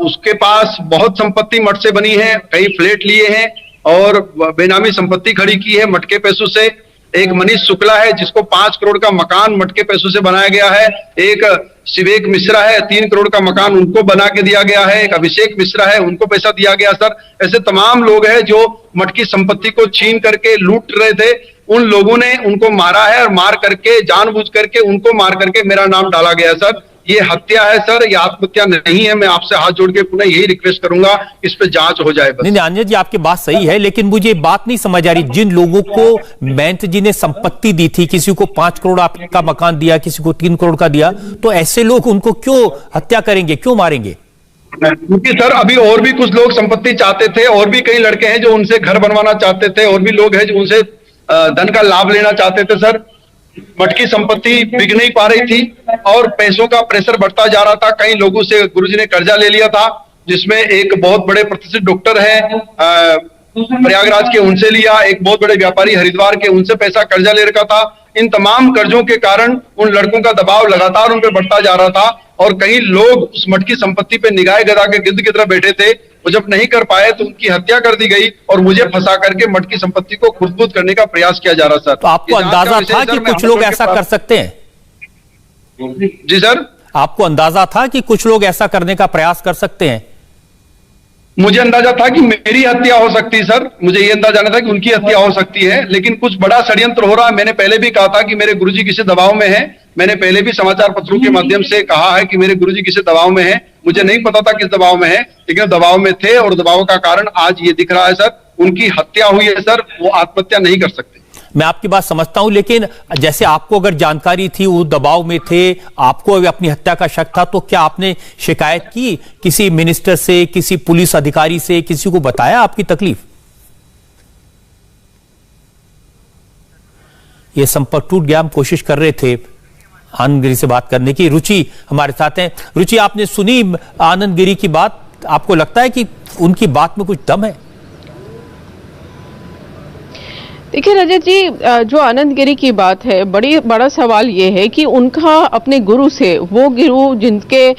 उसके पास बहुत संपत्ति मठ से बनी है, कई फ्लैट लिए हैं। और बेनामी संपत्ति खड़ी की है मटके पैसों से। एक मनीष शुक्ला है जिसको 5 करोड़ का मकान मटके पैसों से बनाया गया है। एक शिवेक मिश्रा है, 3 करोड़ का मकान उनको बना के दिया गया है। एक अभिषेक मिश्रा है, उनको पैसा दिया गया सर। ऐसे तमाम लोग हैं जो मटकी संपत्ति को छीन करके लूट रहे थे। उन लोगों ने उनको मारा है और मार करके जानबूझ करके उनको मार करके मेरा नाम डाला गया सर। ये हत्या है सर, ये आत्महत्या नहीं है। मैं आपसे हाथ जोड़ के पुनः यही रिक्वेस्ट करूंगा, इस पे जांच हो जाए बस। नहीं आनंद जी, आपकी बात सही है, लेकिन मुझे बात नहीं समझ आ रही। जिन लोगों को महंत जी ने संपत्ति दी थी, किसी को 5 करोड़ आपका मकान दिया, किसी को 3 करोड़ का दिया, तो ऐसे लोग उनको क्यों हत्या करेंगे, क्यों मारेंगे? क्योंकि सर अभी और भी कुछ लोग संपत्ति चाहते थे, और भी कई लड़के हैं जो उनसे घर बनवाना चाहते थे, और भी लोग हैं जो उनसे धन का लाभ लेना चाहते थे सर। मटकी संपत्ति बिक नहीं पा रही थी और पैसों का प्रेशर बढ़ता जा रहा था। कई लोगों से गुरुजी ने कर्जा ले लिया था, जिसमें एक बहुत बड़े प्रतिष्ठित डॉक्टर हैं प्रयागराज के, उनसे लिया। एक बहुत बड़े व्यापारी हरिद्वार के, उनसे पैसा कर्जा ले रखा था। इन तमाम कर्जों के कारण उन लड़कों का दबाव लगातार उन पर बढ़ता जा रहा था, और कई लोग उस मटकी संपत्ति पे निगाह गदा के गिद्ध की तरह बैठे थे। वो जब नहीं कर पाए तो उनकी हत्या कर दी गई, और मुझे फंसा करके मटकी संपत्ति को खुर्द-बुर्द करने का प्रयास किया जा रहा सर। तो आपको अंदाजा था कि कुछ लोग ऐसा कर सकते हैं? जी सर, आपको अंदाजा था कि कुछ लोग ऐसा करने का प्रयास कर सकते हैं? मुझे अंदाजा था कि मेरी हत्या हो सकती है सर। मुझे ये अंदाजा नहीं था कि उनकी हत्या हो सकती है, लेकिन कुछ बड़ा षड्यंत्र हो रहा है। मैंने पहले भी कहा था कि मेरे गुरुजी किसी दबाव में है। मैंने पहले भी समाचार पत्रों के माध्यम से कहा है कि मेरे गुरुजी किसी दबाव में है। मुझे नहीं पता था किस दबाव में है, लेकिन दबाव में थे, और दबाव का कारण आज ये दिख रहा है सर। उनकी हत्या हुई है सर, वो आत्महत्या नहीं कर सकते। मैं आपकी बात समझता हूं, लेकिन जैसे आपको अगर जानकारी थी, वो दबाव में थे, आपको अपनी हत्या का शक था, तो क्या आपने शिकायत की किसी मिनिस्टर से, किसी पुलिस अधिकारी से, किसी को बताया आपकी तकलीफ? ये संपर्क टूट गया। हम कोशिश कर रहे थे आनंद गिरी से बात करने की। रुचि हमारे साथ हैं। रुचि, आपने सुनी आनंद गिरी की बात? आपको लगता है कि उनकी बात में कुछ दम है? देखिए रजत जी, जो आनंद गिरी की बात है, बड़ा सवाल ये है कि उनका अपने गुरु से, वो गुरु जिनके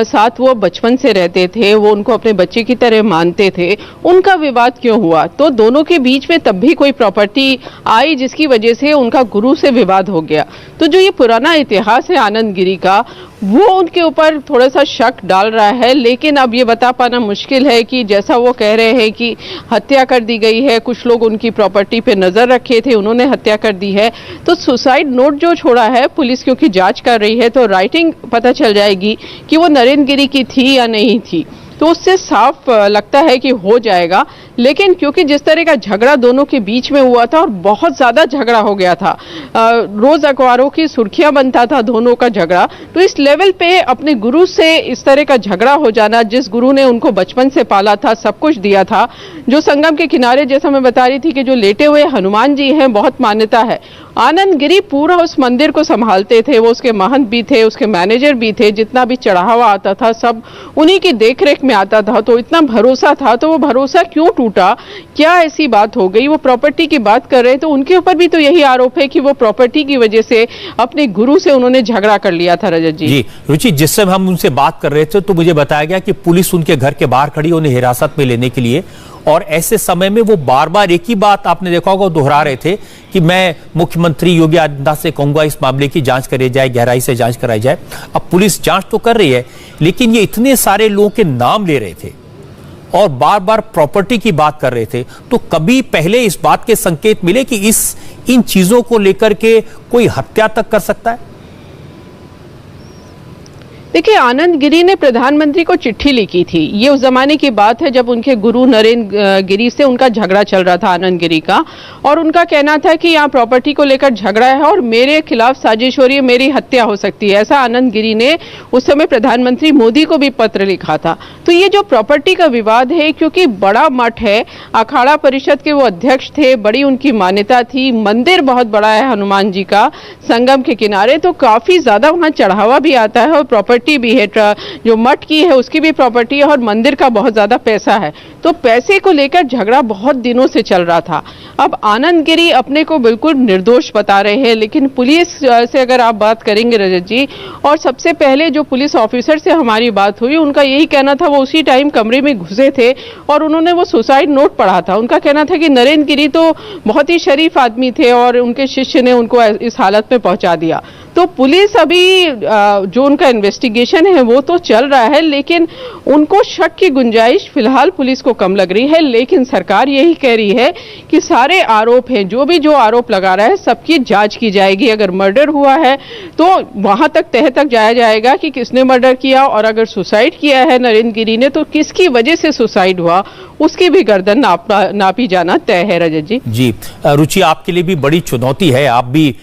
साथ वो बचपन से रहते थे, वो उनको अपने बच्चे की तरह मानते थे, उनका विवाद क्यों हुआ? तो दोनों के बीच में तब भी कोई प्रॉपर्टी आई जिसकी वजह से उनका गुरु से विवाद हो गया। तो जो ये पुराना इतिहास है आनंद गिरी का, वो उनके ऊपर थोड़ा सा शक डाल रहा है। लेकिन अब ये बता पाना मुश्किल है कि जैसा वो कह रहे हैं कि हत्या कर दी गई है, कुछ लोग उनकी प्रॉपर्टी पे नजर रखे थे, उन्होंने हत्या कर दी है। तो सुसाइड नोट जो छोड़ा है पुलिस, क्योंकि जांच कर रही है, तो राइटिंग पता चल जाएगी कि वो नरेंद्र गिरी की थी या नहीं थी, तो उससे साफ लगता है कि हो जाएगा। लेकिन क्योंकि जिस तरह का झगड़ा दोनों के बीच में हुआ था, और बहुत ज्यादा झगड़ा हो गया था, रोज अखबारों की सुर्खियां बनता था दोनों का झगड़ा, तो इस लेवल पे अपने गुरु से इस तरह का झगड़ा हो जाना, जिस गुरु ने उनको बचपन से पाला था, सब कुछ दिया था, जो संगम के किनारे, जैसा मैं बता रही थी कि जो लेटे हुए हनुमान जी हैं, बहुत मान्यता है। आनंद गिरी पूरा उस मंदिर को संभालते थे, वो उसके महंत भी थे, उसके मैनेजर भी थे, जितना भी चढ़ावा आता था सब उन्हीं की देखरेख में आता था। तो इतना भरोसा था, तो वो भरोसा क्यों टूटा? क्या ऐसी बात हो गई? वो प्रॉपर्टी की बात कर रहे हैं, तो उनके ऊपर भी तो यही आरोप है कि वो प्रॉपर्टी की वजह से अपने गुरु से उन्होंने झगड़ा कर लिया था। रजत जी, रुचि, जिस समय हम उनसे बात कर रहे थे तो मुझे बताया गया कि पुलिस उनके घर के बाहर खड़ी, उन्हें हिरासत में लेने के लिए, और ऐसे समय में वो बार बार एक ही बात आपने देखा होगा दोहरा रहे थे कि मैं मुख्यमंत्री योगी आदित्यनाथ से कहूंगा इस मामले की जांच करी जाए, गहराई से जांच कराई जाए। अब पुलिस जांच तो कर रही है, लेकिन ये इतने सारे लोगों के नाम ले रहे थे और बार बार प्रॉपर्टी की बात कर रहे थे, तो कभी पहले इस बात के संकेत मिले कि इन चीजों को लेकर के कोई हत्या तक कर सकता है? देखिए, आनंद गिरी ने प्रधानमंत्री को चिट्ठी लिखी थी। ये उस जमाने की बात है जब उनके गुरु नरेंद्र गिरी से उनका झगड़ा चल रहा था, आनंद गिरी का, और उनका कहना था कि यहाँ प्रॉपर्टी को लेकर झगड़ा है और मेरे खिलाफ साजिश हो रही है, मेरी हत्या हो सकती है। ऐसा आनंद गिरी ने उस समय प्रधानमंत्री मोदी को भी पत्र लिखा था। तो ये जो प्रॉपर्टी का विवाद है, क्योंकि बड़ा मठ है, अखाड़ा परिषद के वो अध्यक्ष थे, बड़ी उनकी मान्यता थी, मंदिर बहुत बड़ा है हनुमान जी का संगम के किनारे, तो काफी ज्यादा वहाँ चढ़ावा भी आता है और प्रॉपर्टी प्रॉपर्टी भी है, जो मठ की है उसकी भी प्रॉपर्टी है और मंदिर का बहुत ज़्यादा पैसा है। तो पैसे को लेकर झगड़ा बहुत दिनों से चल रहा था। अब आनंद गिरी अपने को बिल्कुल निर्दोष बता रहे हैं, लेकिन पुलिस से अगर आप बात करेंगे रजत जी, और सबसे पहले जो पुलिस ऑफिसर से हमारी बात हुई, उनका यही कहना था, वो उसी टाइम कमरे में घुसे थे और उन्होंने वो सुसाइड नोट पढ़ा था। उनका कहना था कि नरेंद्र गिरी तो बहुत ही शरीफ आदमी थे और उनके शिष्य ने उनको इस हालत में पहुंचा दिया। तो पुलिस अभी जो उनका इन्वेस्टिगेशन है वो तो चल रहा है, लेकिन उनको शक की गुंजाइश फिलहाल पुलिस को कम लग रही है। लेकिन सरकार यही कह रही है कि सारे आरोप हैं, जो आरोप लगा रहा है सबकी जांच की जाएगी। अगर मर्डर हुआ है तो वहां तक तह तक जाया जाएगा कि किसने मर्डर किया, और अगर सुसाइड किया है नरेंद्र गिरी ने तो किसकी वजह से सुसाइड हुआ, उसकी भी गर्दन नापी जाना तय है। रजत जी जी, रुचि आपके लिए भी बड़ी चुनौती है। आप भी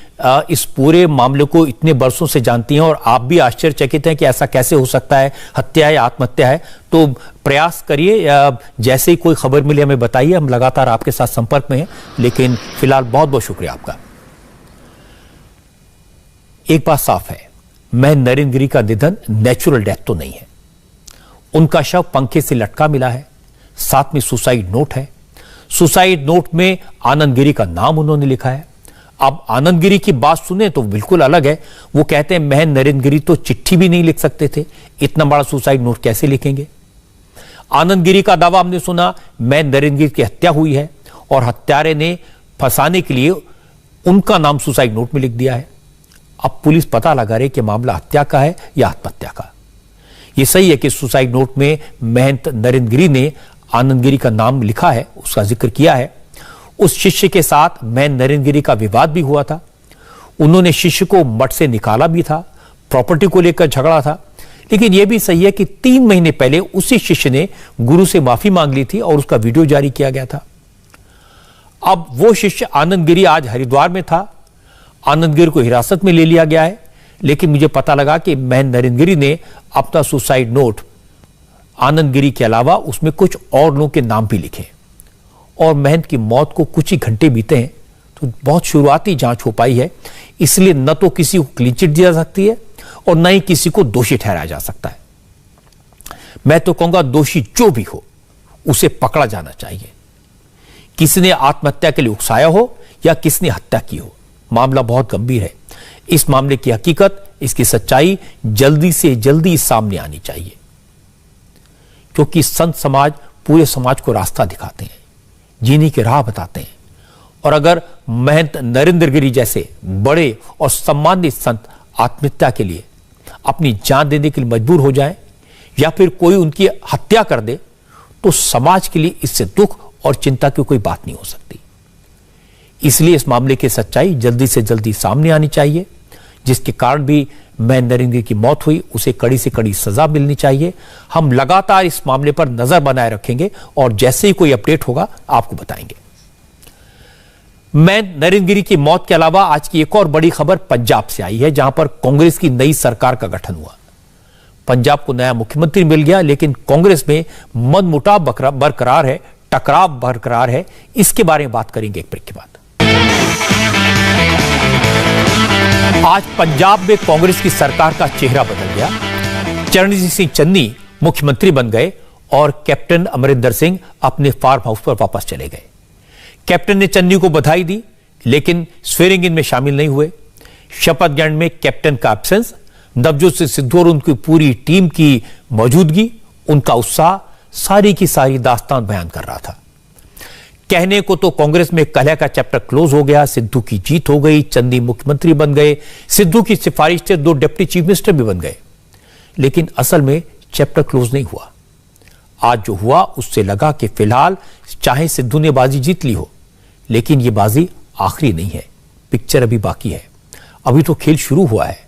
इस पूरे मामले को इतने बरसों से जानती हैं और आप भी आश्चर्यचकित हैं कि ऐसा कैसे हो सकता है, हत्या है या आत्महत्या है। तो प्रयास करिए, जैसे ही कोई खबर मिले हमें बताइए, हम लगातार आपके साथ संपर्क में हैं। लेकिन फिलहाल बहुत बहुत शुक्रिया आपका। एक बात साफ है, मैं नरेंद्र गिरी का निधन नेचुरल डेथ तो नहीं है। उनका शव पंखे से लटका मिला है, साथ में सुसाइड नोट है। सुसाइड नोट में आनंद गिरी का नाम उन्होंने लिखा है। अब आनंद गिरी की बात सुने तो बिल्कुल अलग है। वो कहते हैं मैं नरेंद्र गिरी तो चिट्ठी भी नहीं लिख सकते थे, इतना बड़ा सुसाइड नोट कैसे लिखेंगे। आनंद गिरी का दावा हमने सुना, मैं नरेंद्र गिरी की हत्या हुई है और हत्यारे ने फंसाने के लिए उनका नाम सुसाइड नोट में लिख दिया है। अब पुलिस पता लगा रही कि मामला हत्या का है या आत्महत्या का। यह सही है कि सुसाइड नोट में महंत नरेंद्र गिरी ने आनंद गिरी का नाम लिखा है, उसका जिक्र किया है। उस शिष्य के साथ महंत नरेंद्र गिरी का विवाद भी हुआ था। उन्होंने शिष्य को मठ से निकाला भी था, प्रॉपर्टी को लेकर झगड़ा था। लेकिन यह भी सही है कि 3 महीने पहले उसी शिष्य ने गुरु से माफी मांग ली थी और उसका वीडियो जारी किया गया था। अब वो शिष्य आनंद गिरी आज हरिद्वार में था, आनंद गिरी को हिरासत में ले लिया गया है। लेकिन मुझे पता लगा कि महंत नरेंद्र गिरी ने अपना सुसाइड नोट आनंद गिरी के अलावा उसमें कुछ और लोगों के नाम भी लिखे और महंत की मौत को कुछ ही घंटे बीते हैं। तो बहुत शुरुआती जांच हो पाई है, इसलिए न तो किसी को क्लीन चिट दी जा सकती है और न ही किसी को दोषी ठहराया जा सकता है। मैं तो कहूंगा दोषी जो भी हो उसे पकड़ा जाना चाहिए। किसी ने आत्महत्या के लिए उकसाया हो या किसने हत्या की हो, मामला बहुत गंभीर है। इस मामले की हकीकत, इसकी सच्चाई जल्दी से जल्दी सामने आनी चाहिए, क्योंकि संत समाज पूरे समाज को रास्ता दिखाते हैं, जीने की राह बताते हैं। और अगर महंत नरेंद्र गिरी जैसे बड़े और सम्मानित संत आत्महत्या के लिए अपनी जान देने के लिए मजबूर हो जाएं या फिर कोई उनकी हत्या कर दे, तो समाज के लिए इससे दुख और चिंता की कोई बात नहीं हो सकती। इसलिए इस मामले की सच्चाई जल्दी से जल्दी सामने आनी चाहिए। जिसके कारण भी महंत नरेंद्र गिरी की मौत हुई, उसे कड़ी से कड़ी सजा मिलनी चाहिए। हम लगातार इस मामले पर नजर बनाए रखेंगे और जैसे ही कोई अपडेट होगा आपको बताएंगे। महंत नरेंद्र गिरी की मौत के अलावा आज की एक और बड़ी खबर पंजाब से आई है, जहां पर कांग्रेस की नई सरकार का गठन हुआ। पंजाब को नया मुख्यमंत्री मिल गया, लेकिन कांग्रेस में मनमुटाव बरकरार है, टकराव बरकरार है। इसके बारे में बात करेंगे एक ब्रेक के बाद। आज पंजाब में कांग्रेस की सरकार का चेहरा बदल गया। चरणजीत सिंह चन्नी मुख्यमंत्री बन गए और कैप्टन अमरिंदर सिंह अपने फार्म हाउस पर वापस चले गए। कैप्टन ने चन्नी को बधाई दी, लेकिन स्वेरिंग इन में शामिल नहीं हुए। शपथ ग्रहण में कैप्टन का एब्सेंस, नवजोत सिंह सिद्धू और उनकी पूरी टीम की मौजूदगी, उनका उत्साह सारी की सारी दास्तान बयान कर रहा था। कहने को तो कांग्रेस में कलह का चैप्टर क्लोज हो गया, सिद्धू की जीत हो गई, चन्नी मुख्यमंत्री बन गए, सिद्धू की सिफारिश से 2 डिप्टी चीफ मिनिस्टर भी बन गए। लेकिन असल में चैप्टर क्लोज नहीं हुआ। आज जो हुआ उससे लगा कि फिलहाल चाहे सिद्धू ने बाजी जीत ली हो, लेकिन यह बाजी आखिरी नहीं है, पिक्चर अभी बाकी है, अभी तो खेल शुरू हुआ है।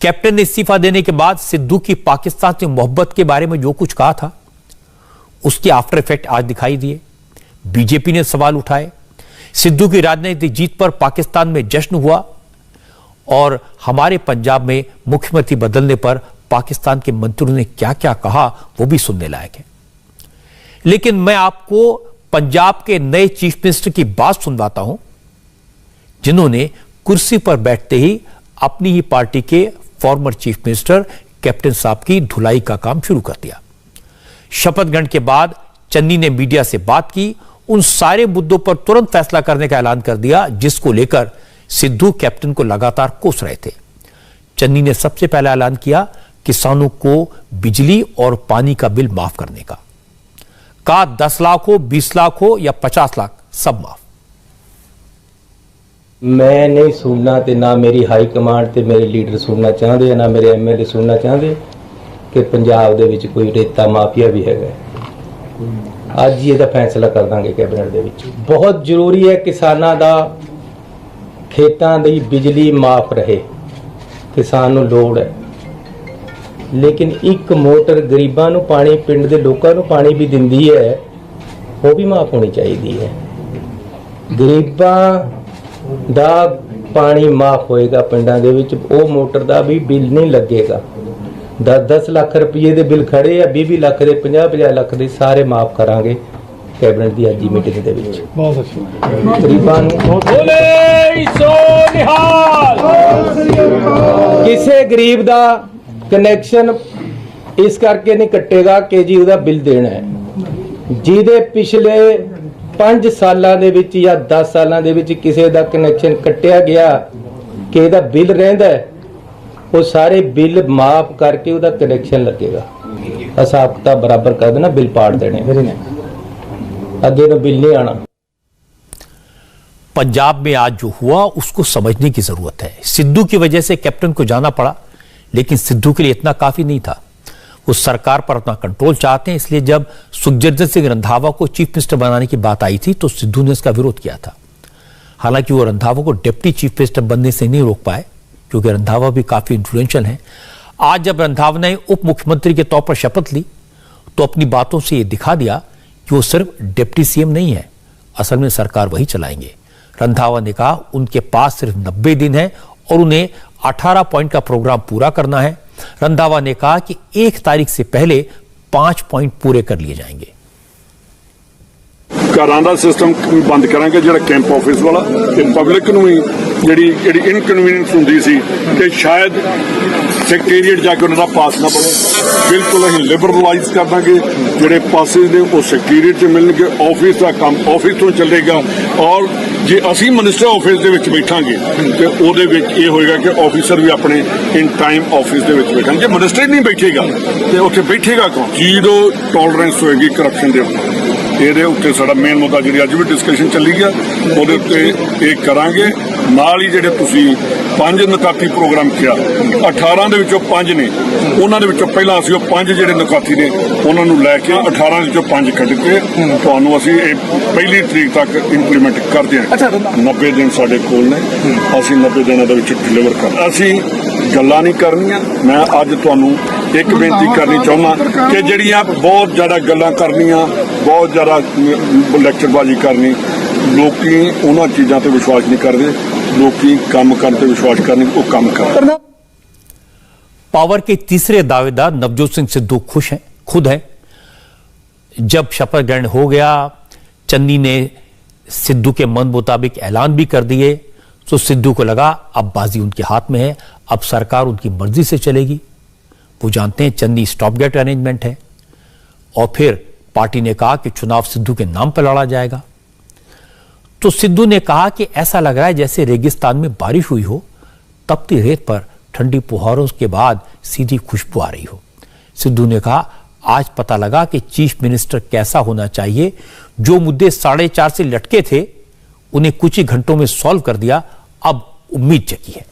कैप्टन ने इस्तीफा देने के बाद सिद्धू की पाकिस्तान से मोहब्बत के बारे में जो कुछ कहा था, उसके आफ्टर इफेक्ट आज दिखाई दिए। बीजेपी ने सवाल उठाए। सिद्धू की राजनीतिक जीत पर पाकिस्तान में जश्न हुआ और हमारे पंजाब में मुख्यमंत्री बदलने पर पाकिस्तान के मंत्रियों ने क्या क्या कहा वो भी सुनने लायक है। लेकिन मैं आपको पंजाब के नए चीफ मिनिस्टर की बात सुनवाता हूं, जिन्होंने कुर्सी पर बैठते ही अपनी ही पार्टी के फॉर्मर चीफ मिनिस्टर कैप्टन साहब की धुलाई का काम शुरू कर दिया। शपथ ग्रहण के बाद चन्नी ने मीडिया से बात की, उन सारे मुद्दों पर तुरंत फैसला करने का ऐलान कर दिया जिसको लेकर सिद्धू कैप्टन को लगातार कोस रहे थे। चन्नी ने सबसे पहला ऐलान किया किसानों को बिजली और पानी का बिल माफ करने का। कहा 10 लाख हो, 20 लाख हो या 50 लाख, सब माफ। मैं नहीं सुनना ते ना मेरी हाई कमांड ते मेरे लीडर सुनना चाहते, ना मेरे MLA सुनना चाहते कि पंजाब दे विच कोई रेता माफिया भी है। ਅੱਜ ਹੀ ਇਹਦਾ ਫੈਸਲਾ ਕਰ ਦਾਂਗੇ ਕੈਬਨਿਟ ਦੇ ਵਿੱਚ। ਬਹੁਤ ਜ਼ਰੂਰੀ ਹੈ ਕਿਸਾਨਾਂ ਦਾ ਖੇਤਾਂ ਦੀ ਬਿਜਲੀ ਮਾਫ ਰਹੇ, ਕਿਸਾਨ ਨੂੰ ਲੋੜ ਹੈ। ਲੇਕਿਨ ਇੱਕ ਮੋਟਰ ਗਰੀਬਾਂ ਨੂੰ ਪਾਣੀ, ਪਿੰਡ ਦੇ ਲੋਕਾਂ ਨੂੰ ਪਾਣੀ ਵੀ ਦਿੰਦੀ ਹੈ, ਉਹ ਵੀ ਮਾਫ ਹੋਣੀ ਚਾਹੀਦੀ ਹੈ। ਗਰੀਬਾਂ ਦਾ ਪਾਣੀ ਮਾਫ ਹੋਏਗਾ ਪਿੰਡਾਂ ਦੇ ਵਿੱਚ, ਉਹ ਮੋਟਰ ਦਾ ਵੀ ਬਿੱਲ ਨਹੀਂ ਲੱਗੇਗਾ। 10-10 ਲੱਖ ਰੁਪਏ ਦੇ ਬਿੱਲ ਖੜੇ ਆ, 20 ਲੱਖ ਦੇ, 50-50 ਲੱਖ ਦੇ ਸਾਰੇ ਮਾਫ ਕਰਾਂਗੇ ਕੈਬਨਿਟ ਦੀ ਅੱਜ ਦੀ ਮੀਟਿੰਗ ਦੇ ਵਿੱਚ। ਬਹੁਤ ਅੱਛਾ। ਗਰੀਬਾਂ ਨੂੰ ਕਿਸੇ ਗਰੀਬ ਦਾ ਕਨੈਕਸ਼ਨ ਇਸ ਕਰਕੇ ਨਹੀਂ ਕੱਟੇਗਾ ਕਿ ਜੀ ਉਹਦਾ ਬਿੱਲ ਦੇਣਾ ਹੈ। ਜਿਹਦੇ ਪਿਛਲੇ 5 ਸਾਲਾਂ ਦੇ ਵਿੱਚ ਜਾਂ 10 ਸਾਲਾਂ ਦੇ ਵਿੱਚ ਕਿਸੇ ਦਾ ਕਨੈਕਸ਼ਨ ਕੱਟਿਆ ਗਿਆ ਕਿ ਇਹਦਾ ਬਿੱਲ ਰਹਿੰਦਾ ਹੈ, वो सारे बिल माफ करके उसका कनेक्शन लगेगा। हिसाब किताब बराबर कर देना, बिल पाड़ देने, अगे तो बिल नहीं आना। पंजाब में आज जो हुआ उसको समझने की जरूरत है। सिद्धू की वजह से कैप्टन को जाना पड़ा, लेकिन सिद्धू के लिए इतना काफी नहीं था। वो सरकार पर अपना कंट्रोल चाहते हैं, इसलिए जब सुखजंदर सिंह रंधावा को चीफ मिनिस्टर बनाने की बात आई थी तो सिद्धू ने इसका विरोध किया था। हालांकि वो रंधावा को डिप्टी चीफ मिनिस्टर बनने से नहीं रोक पाए क्योंकि रंधावा भी काफी इन्फ्लुएंशियल है। आज जब रंधावा ने उप मुख्यमंत्री के तौर पर शपथ ली तो अपनी बातों से यह दिखा दिया कि वो सिर्फ डिप्टी सीएम नहीं है, असल में सरकार वही चलाएंगे। रंधावा ने कहा उनके पास सिर्फ 90 दिन है और उन्हें 18 पॉइंट का प्रोग्राम पूरा करना है। रंधावा ने कहा कि 1 तारीख से पहले 5 पॉइंट पूरे कर लिए जाएंगे। घरां दा सिस्टम बंद करांगे, जिहड़ा कैंप ऑफिस वाला ते पब्लिक नूं भी ਜਿਹੜੀ ਇਨਕਨਵੀਨੀਅੰਸ ਹੁੰਦੀ ਸੀ ਕਿ ਸ਼ਾਇਦ ਸੈਕਟਰੀਏਟ ਜਾ ਕੇ ਉਹਨਾਂ ਦਾ ਪਾਸ ਨਾ ਬਣੇ, ਬਿਲਕੁਲ ਅਸੀਂ ਲਿਬਰਲਾਈਜ਼ ਕਰ ਦਾਂਗੇ। ਜਿਹੜੇ ਪਾਸਿਸ ਨੇ ਉਹ ਸੈਕਟਰੀਏਟ 'ਚ ਮਿਲਣਗੇ, ਆਫਿਸ ਦਾ ਕੰਮ ਆਫਿਸ ਤੋਂ ਚੱਲੇਗਾ। ਔਰ ਜੇ ਅਸੀਂ ਮਿਨਿਸਟਰ ਆਫਿਸ ਦੇ ਵਿੱਚ ਬੈਠਾਂਗੇ ਤੇ ਉਹਦੇ ਵਿੱਚ ਇਹ ਹੋਏਗਾ ਕਿ ਆਫਿਸਰ ਵੀ ਆਪਣੇ ਇਨ ਟਾਈਮ ਆਫਿਸ ਦੇ ਵਿੱਚ ਬੈਠਾਂਗੇ। ਜੇ ਮਿਨਿਸਟਰ ਨਹੀਂ ਬੈਠੇਗਾ ਤੇ ਉੱਥੇ ਬੈਠੇਗਾ ਕੌਣ? ਜ਼ੀਰੋ ਟੋਲਰੈਂਸ ਹੋਏਗੀ ਕਰਪਸ਼ਨ ਦੇ ਉੱਤੇ। ਇਹਦੇ ਉੱਤੇ ਸਾਡਾ ਮੇਨ ਮੁੱਦਾ ਜਿਹੜੀ ਅੱਜ ਵੀ ਡਿਸਕਸ਼ਨ ਚੱਲੀ ਗਿਆ, ਉਹਦੇ ਉੱਤੇ ਇਹ ਕਰਾਂਗੇ। ਨਾਲ ਹੀ ਜਿਹੜੇ ਤੁਸੀਂ 5 ਨਿਕਾਤੀ ਪ੍ਰੋਗਰਾਮ ਕਿਹਾ, 18 ਦੇ ਵਿੱਚੋਂ 5 ਨੇ, ਉਹਨਾਂ ਦੇ ਵਿੱਚੋਂ ਪਹਿਲਾਂ ਅਸੀਂ ਉਹ 5 ਜਿਹੜੇ ਨਿਕਾਤੀ ਨੇ ਉਹਨਾਂ ਨੂੰ ਲੈ ਕੇ 18 ਦੇ ਵਿੱਚੋਂ 5 ਕੱਢ ਕੇ ਤੁਹਾਨੂੰ ਅਸੀਂ ਇਹ 1 ਤਰੀਕ ਤੱਕ ਇੰਪਲੀਮੈਂਟ ਕਰਦੇ ਹਾਂ। 90 ਦਿਨ ਸਾਡੇ ਕੋਲ ਨੇ, ਅਸੀਂ 90 ਦਿਨਾਂ ਦੇ ਵਿੱਚ ਡਿਲੀਵਰ ਕਰ। ਅਸੀਂ ਗੱਲਾਂ ਨਹੀਂ ਕਰਨੀਆਂ। ਮੈਂ ਅੱਜ ਤੁਹਾਨੂੰ ਇੱਕ ਬੇਨਤੀ ਕਰਨੀ ਚਾਹੁੰਦਾ ਕਿ ਜਿਹੜੀਆਂ ਬਹੁਤ ਜ਼ਿਆਦਾ ਗੱਲਾਂ ਕਰਨੀਆਂ, ਬਹੁਤ ਜ਼ਿਆਦਾ ਲੈਕਚਰਬਾਜ਼ੀ ਕਰਨੀ, ਲੋਕੀ ਉਹਨਾਂ ਚੀਜ਼ਾਂ ਤੇ ਵਿਸ਼ਵਾਸ ਨਹੀਂ ਕਰਦੇ। लोकी काम करते विश्वास करने को काम कर। पावर के तीसरे दावेदार नवजोत सिंह सिद्धू खुश हैं, खुद हैं। जब शपथ ग्रहण हो गया, चन्नी ने सिद्धू के मन मुताबिक ऐलान भी कर दिए तो सिद्धू को लगा अब बाजी उनके हाथ में है, अब सरकार उनकी मर्जी से चलेगी। वो जानते हैं चन्नी स्टॉप गेट अरेंजमेंट है। और फिर पार्टी ने कहा कि चुनाव सिद्धू के नाम पर लड़ा जाएगा। तो सिद्धू ने कहा कि ऐसा लग रहा है जैसे रेगिस्तान में बारिश हुई हो, तपती रेत पर ठंडी फुहारों के बाद सीधी खुशबू आ रही हो। सिद्धू ने कहा आज पता लगा कि चीफ मिनिस्टर कैसा होना चाहिए। जो मुद्दे 4.5 से लटके थे उन्हें कुछ ही घंटों में सॉल्व कर दिया, अब उम्मीद जगी है।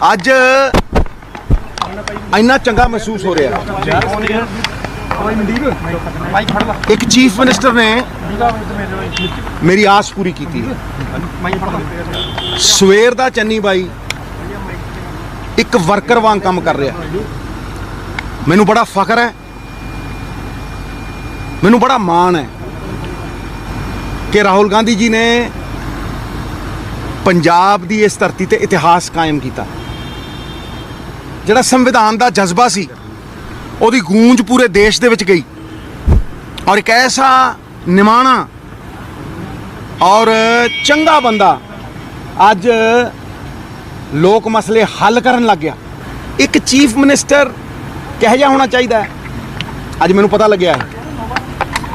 आज इन्ना चंगा महसूस हो रहा है। एक चीफ मिनिस्टर ने मेरी आस पूरी की थी। सवेर दा चन्नी बाई एक वर्कर वांग काम कर रहा। मैनू बड़ा फख्र है, मैनू बड़ा माण है कि राहुल गांधी जी ने पंजाब की इस धरती ते इतिहास कायम किया। जिहड़ा संविधान का जज्बा सी ਉਹਦੀ ਗੂੰਜ पूरे देश दे विच गई और एक ऐसा निमाणा और चंगा बंदा अज लोक मसले हल करन लग गया। ਇੱਕ ਚੀਫ ਮਿਨਿਸਟਰ ਕਿਹੋ ਜਿਹਾ ਹੋਣਾ ਚਾਹੀਦਾ ਹੈ, ਅੱਜ ਮੈਨੂੰ ਪਤਾ ਲੱਗਿਆ ਹੈ।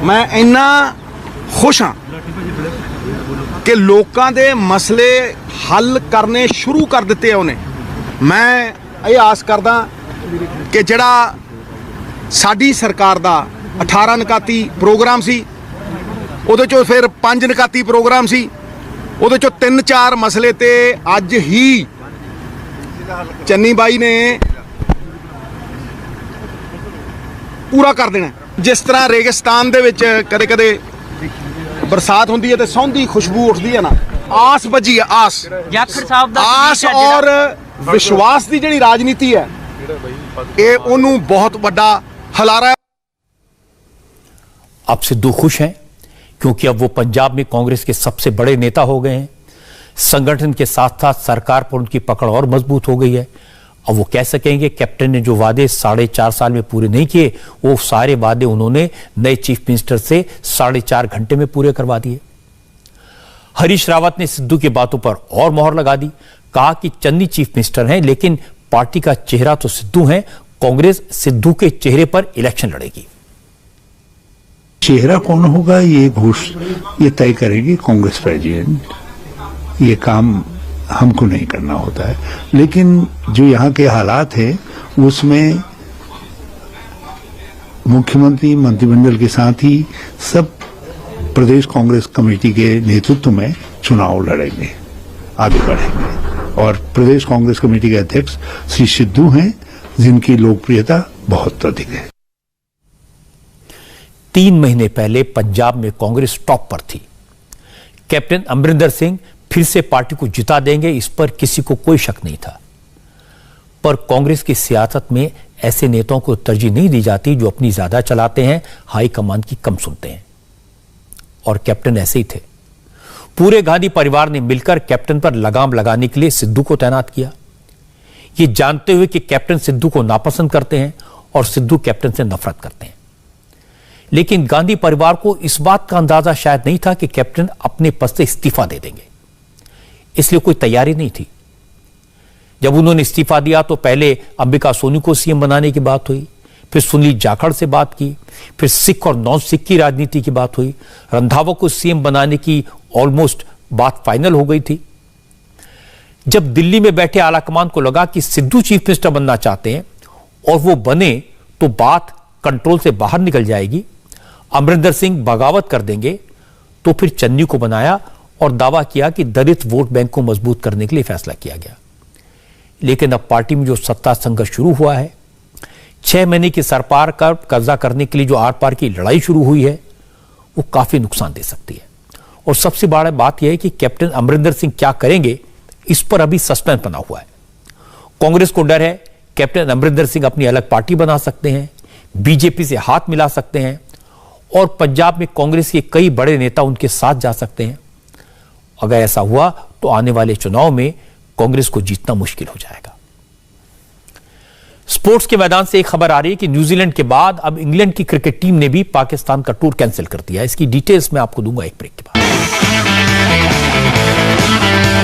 ਮੈਂ ਇੰਨਾ ਖੁਸ਼ ਹਾਂ ਕਿ ਲੋਕਾਂ ਦੇ ਮਸਲੇ ਹੱਲ ਕਰਨੇ ਸ਼ੁਰੂ ਕਰ ਦਿੱਤੇ ਆ ਉਹਨੇ। ਮੈਂ ਇਹ ਆਸ ਕਰਦਾ ਕਿ ਜਿਹੜਾ ਸਾਡੀ ਸਰਕਾਰ ਦਾ 18 ਨਿਕਾਤੀ ਪ੍ਰੋਗਰਾਮ ਸੀ, ਉਹਦੇ ਚੋਂ ਫਿਰ 5 ਨਿਕਾਤੀ ਪ੍ਰੋਗਰਾਮ ਸੀ, ਉਹਦੇ ਚੋਂ 3-4 ਮਸਲੇ ਤੇ ਅੱਜ ਹੀ ਚੰਨੀ ਬਾਈ ਨੇ ਪੂਰਾ ਕਰ ਦੇਣਾ। ਜਿਸ ਤਰ੍ਹਾਂ ਰੇਗਿਸਤਾਨ ਦੇ ਵਿੱਚ ਕਦੇ-ਕਦੇ ਬਰਸਾਤ ਹੁੰਦੀ ਹੈ ਤੇ ਸੌਂਦੀ ਖੁਸ਼ਬੂ ਉੱਠਦੀ ਹੈ ਨਾ, ਆਸ ਬੱਜੀ ਹੈ, ਆਸ ਜਾਖੜ ਸਾਹਿਬ ਦਾ ਆਸ ਔਰ ਵਿਸ਼ਵਾਸ ਦੀ ਜਿਹੜੀ ਰਾਜਨੀਤੀ ਹੈ ਇਹ ਉਹਨੂੰ ਬਹੁਤ ਵੱਡਾ ਹਲਾਰਾ है। अब सिद्धू खुश हैं क्योंकि अब वो पंजाब में कांग्रेस के सबसे बड़े नेता हो गए हैं। संगठन के साथ साथ सरकार पर उनकी पकड़ और मजबूत हो गई है। अब वो कह सकेंगे कैप्टन ने जो वादे 4.5 साल में पूरे नहीं किए, वो सारे वादे उन्होंने नए चीफ मिनिस्टर से 4.5 घंटे में पूरे करवा दिए। हरीश रावत ने सिद्धू की बातों पर और मोहर लगा दी, कहा कि चन्नी चीफ मिनिस्टर हैं लेकिन पार्टी का चेहरा तो सिद्धू हैं, कांग्रेस सिद्धू के चेहरे पर इलेक्शन लड़ेगी। चेहरा कौन होगा ये तय करेगी कांग्रेस प्रेसिडेंट। ये काम हमको नहीं करना होता है, लेकिन जो यहाँ के हालात है उसमें मुख्यमंत्री मंत्रिमंडल के साथ ही सब प्रदेश कांग्रेस कमेटी के नेतृत्व में चुनाव लड़ेंगे, आगे बढ़ेंगे। और प्रदेश कांग्रेस कमेटी के अध्यक्ष श्री सिद्धू हैं, जिनकी लोकप्रियता बहुत अधिक है। 3 महीने पहले पंजाब में कांग्रेस टॉप पर थी। कैप्टन अमरिंदर सिंह फिर से पार्टी को जिता देंगे, इस पर किसी को कोई शक नहीं था। पर कांग्रेस की सियासत में ऐसे नेताओं को तरजीह नहीं दी जाती जो अपनी ज्यादा चलाते हैं, हाईकमान की कम सुनते हैं। और कैप्टन ऐसे ही थे। पूरे गांधी परिवार ने मिलकर कैप्टन पर लगाम लगाने के लिए सिद्धू को तैनात किया, ये जानते हुए कि कैप्टन सिद्धू को नापसंद करते हैं और सिद्धू कैप्टन से नफरत करते हैं। लेकिन गांधी परिवार को इस बात का अंदाजा शायद नहीं था कि कैप्टन अपने पद से इस्तीफा दे देंगे, इसलिए कोई तैयारी नहीं थी। जब उन्होंने इस्तीफा दिया तो पहले अंबिका सोनी को सीएम बनाने की बात हुई, फिर सुनील जाखड़ से बात की, फिर सिख और नॉन सिख की राजनीति की बात हुई, रंधावा को सीएम बनाने की ऑलमोस्ट बात फाइनल हो गई थी। जब दिल्ली में बैठे आलाकमान को लगा कि सिद्धू चीफ मिनिस्टर बनना चाहते हैं और वो बने तो बात कंट्रोल से बाहर निकल जाएगी, अमरिंदर सिंह बगावत कर देंगे, तो फिर चन्नी को बनाया और दावा किया कि दलित वोट बैंक को मजबूत करने के लिए फैसला किया गया। लेकिन अब पार्टी में जो सत्ता संघर्ष शुरू हुआ है, 6 महीने की सरकार का कब्जा करने के लिए जो आर पार की लड़ाई शुरू हुई है, वो काफी नुकसान दे सकती है। और सबसे बड़ा बात यह है कि कैप्टन अमरिंदर सिंह क्या करेंगे, इस पर अभी सस्पेंस बना हुआ है। कांग्रेस को डर है कैप्टन अमरिंदर सिंह अपनी अलग पार्टी बना सकते हैं, बीजेपी से हाथ मिला सकते हैं और पंजाब में कांग्रेस के कई बड़े नेता उनके साथ जा सकते हैं। अगर ऐसा हुआ तो आने वाले चुनाव में कांग्रेस को जीतना मुश्किल हो जाएगा। स्पोर्ट्स के मैदान से एक खबर आ रही है कि न्यूजीलैंड के बाद अब इंग्लैंड की क्रिकेट टीम ने भी पाकिस्तान का टूर कैंसिल कर दिया। इसकी डिटेल्स मैं आपको दूंगा एक ब्रेक के बाद।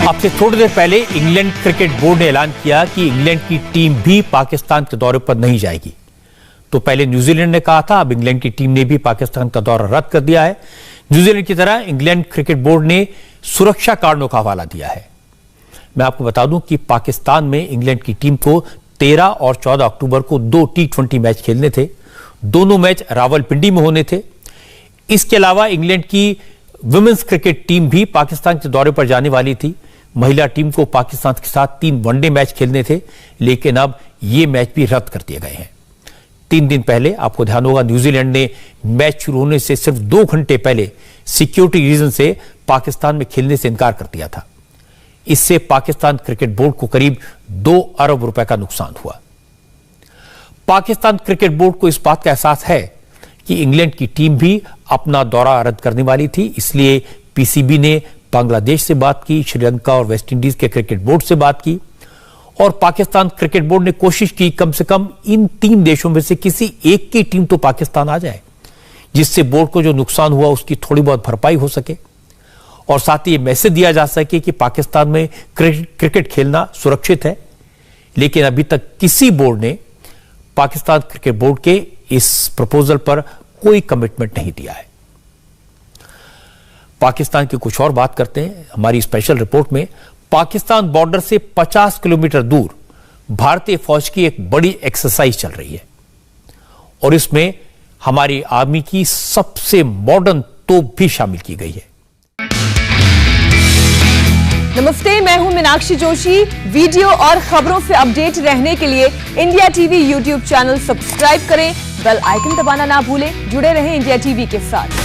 आपसे थोड़ी देर पहले इंग्लैंड क्रिकेट बोर्ड ने ऐलान किया कि इंग्लैंड की टीम भी पाकिस्तान के दौरे पर नहीं जाएगी। तो पहले न्यूजीलैंड ने कहा था, अब इंग्लैंड की टीम ने भी पाकिस्तान का दौरा रद्द कर दिया है। न्यूजीलैंड की तरह इंग्लैंड क्रिकेट बोर्ड ने सुरक्षा कारणों का हवाला दिया है। मैं आपको बता दूं कि पाकिस्तान में इंग्लैंड की टीम को 13 और 14 अक्टूबर को 2 T20 मैच खेलने थे। दोनों मैच रावलपिंडी में होने थे। इसके अलावा इंग्लैंड की वुमेन्स क्रिकेट टीम भी पाकिस्तान के दौरे पर जाने वाली थी। महिला टीम को पाकिस्तान के साथ 3 वनडे मैच खेलने थे, लेकिन अब ये मैच भी रद्द कर दिए गए हैं। 3 दिन पहले आपको ध्यान होगा न्यूजीलैंड ने मैच शुरू होने से सिर्फ 2 घंटे पहले सिक्योरिटी रीजन से पाकिस्तान में खेलने से इनकार कर दिया था। इससे पाकिस्तान क्रिकेट बोर्ड को करीब 2 अरब रुपए का नुकसान हुआ। पाकिस्तान क्रिकेट बोर्ड को इस बात का एहसास है कि इंग्लैंड की टीम भी अपना दौरा रद्द करने वाली थी, इसलिए पीसीबी ने बांग्लादेश से बात की, श्रीलंका और वेस्टइंडीज के क्रिकेट बोर्ड से बात की और पाकिस्तान क्रिकेट बोर्ड ने कोशिश की कम से कम इन 3 देशों में से किसी एक की टीम तो पाकिस्तान आ जाए, जिससे बोर्ड को जो नुकसान हुआ उसकी थोड़ी बहुत भरपाई हो सके और साथ ही ये मैसेज दिया जा सके कि पाकिस्तान में क्रिकेट खेलना सुरक्षित है। लेकिन अभी तक किसी बोर्ड ने पाकिस्तान क्रिकेट बोर्ड के इस प्रपोजल पर कोई कमिटमेंट नहीं दिया है। पाकिस्तान की कुछ और बात करते हैं। हमारी स्पेशल रिपोर्ट में पाकिस्तान बॉर्डर से 50 किलोमीटर दूर भारतीय फौज की एक बड़ी एक्सरसाइज चल रही है और इसमें हमारी आर्मी की सबसे मॉडर्न तोप भी शामिल की गई है। नमस्ते, मैं हूं मीनाक्षी जोशी। वीडियो और खबरों से अपडेट रहने के लिए India TV YouTube channel subscribe करें, बेल आइकन दबाना ना भूलें। जुड़े रहें इंडिया टीवी के साथ।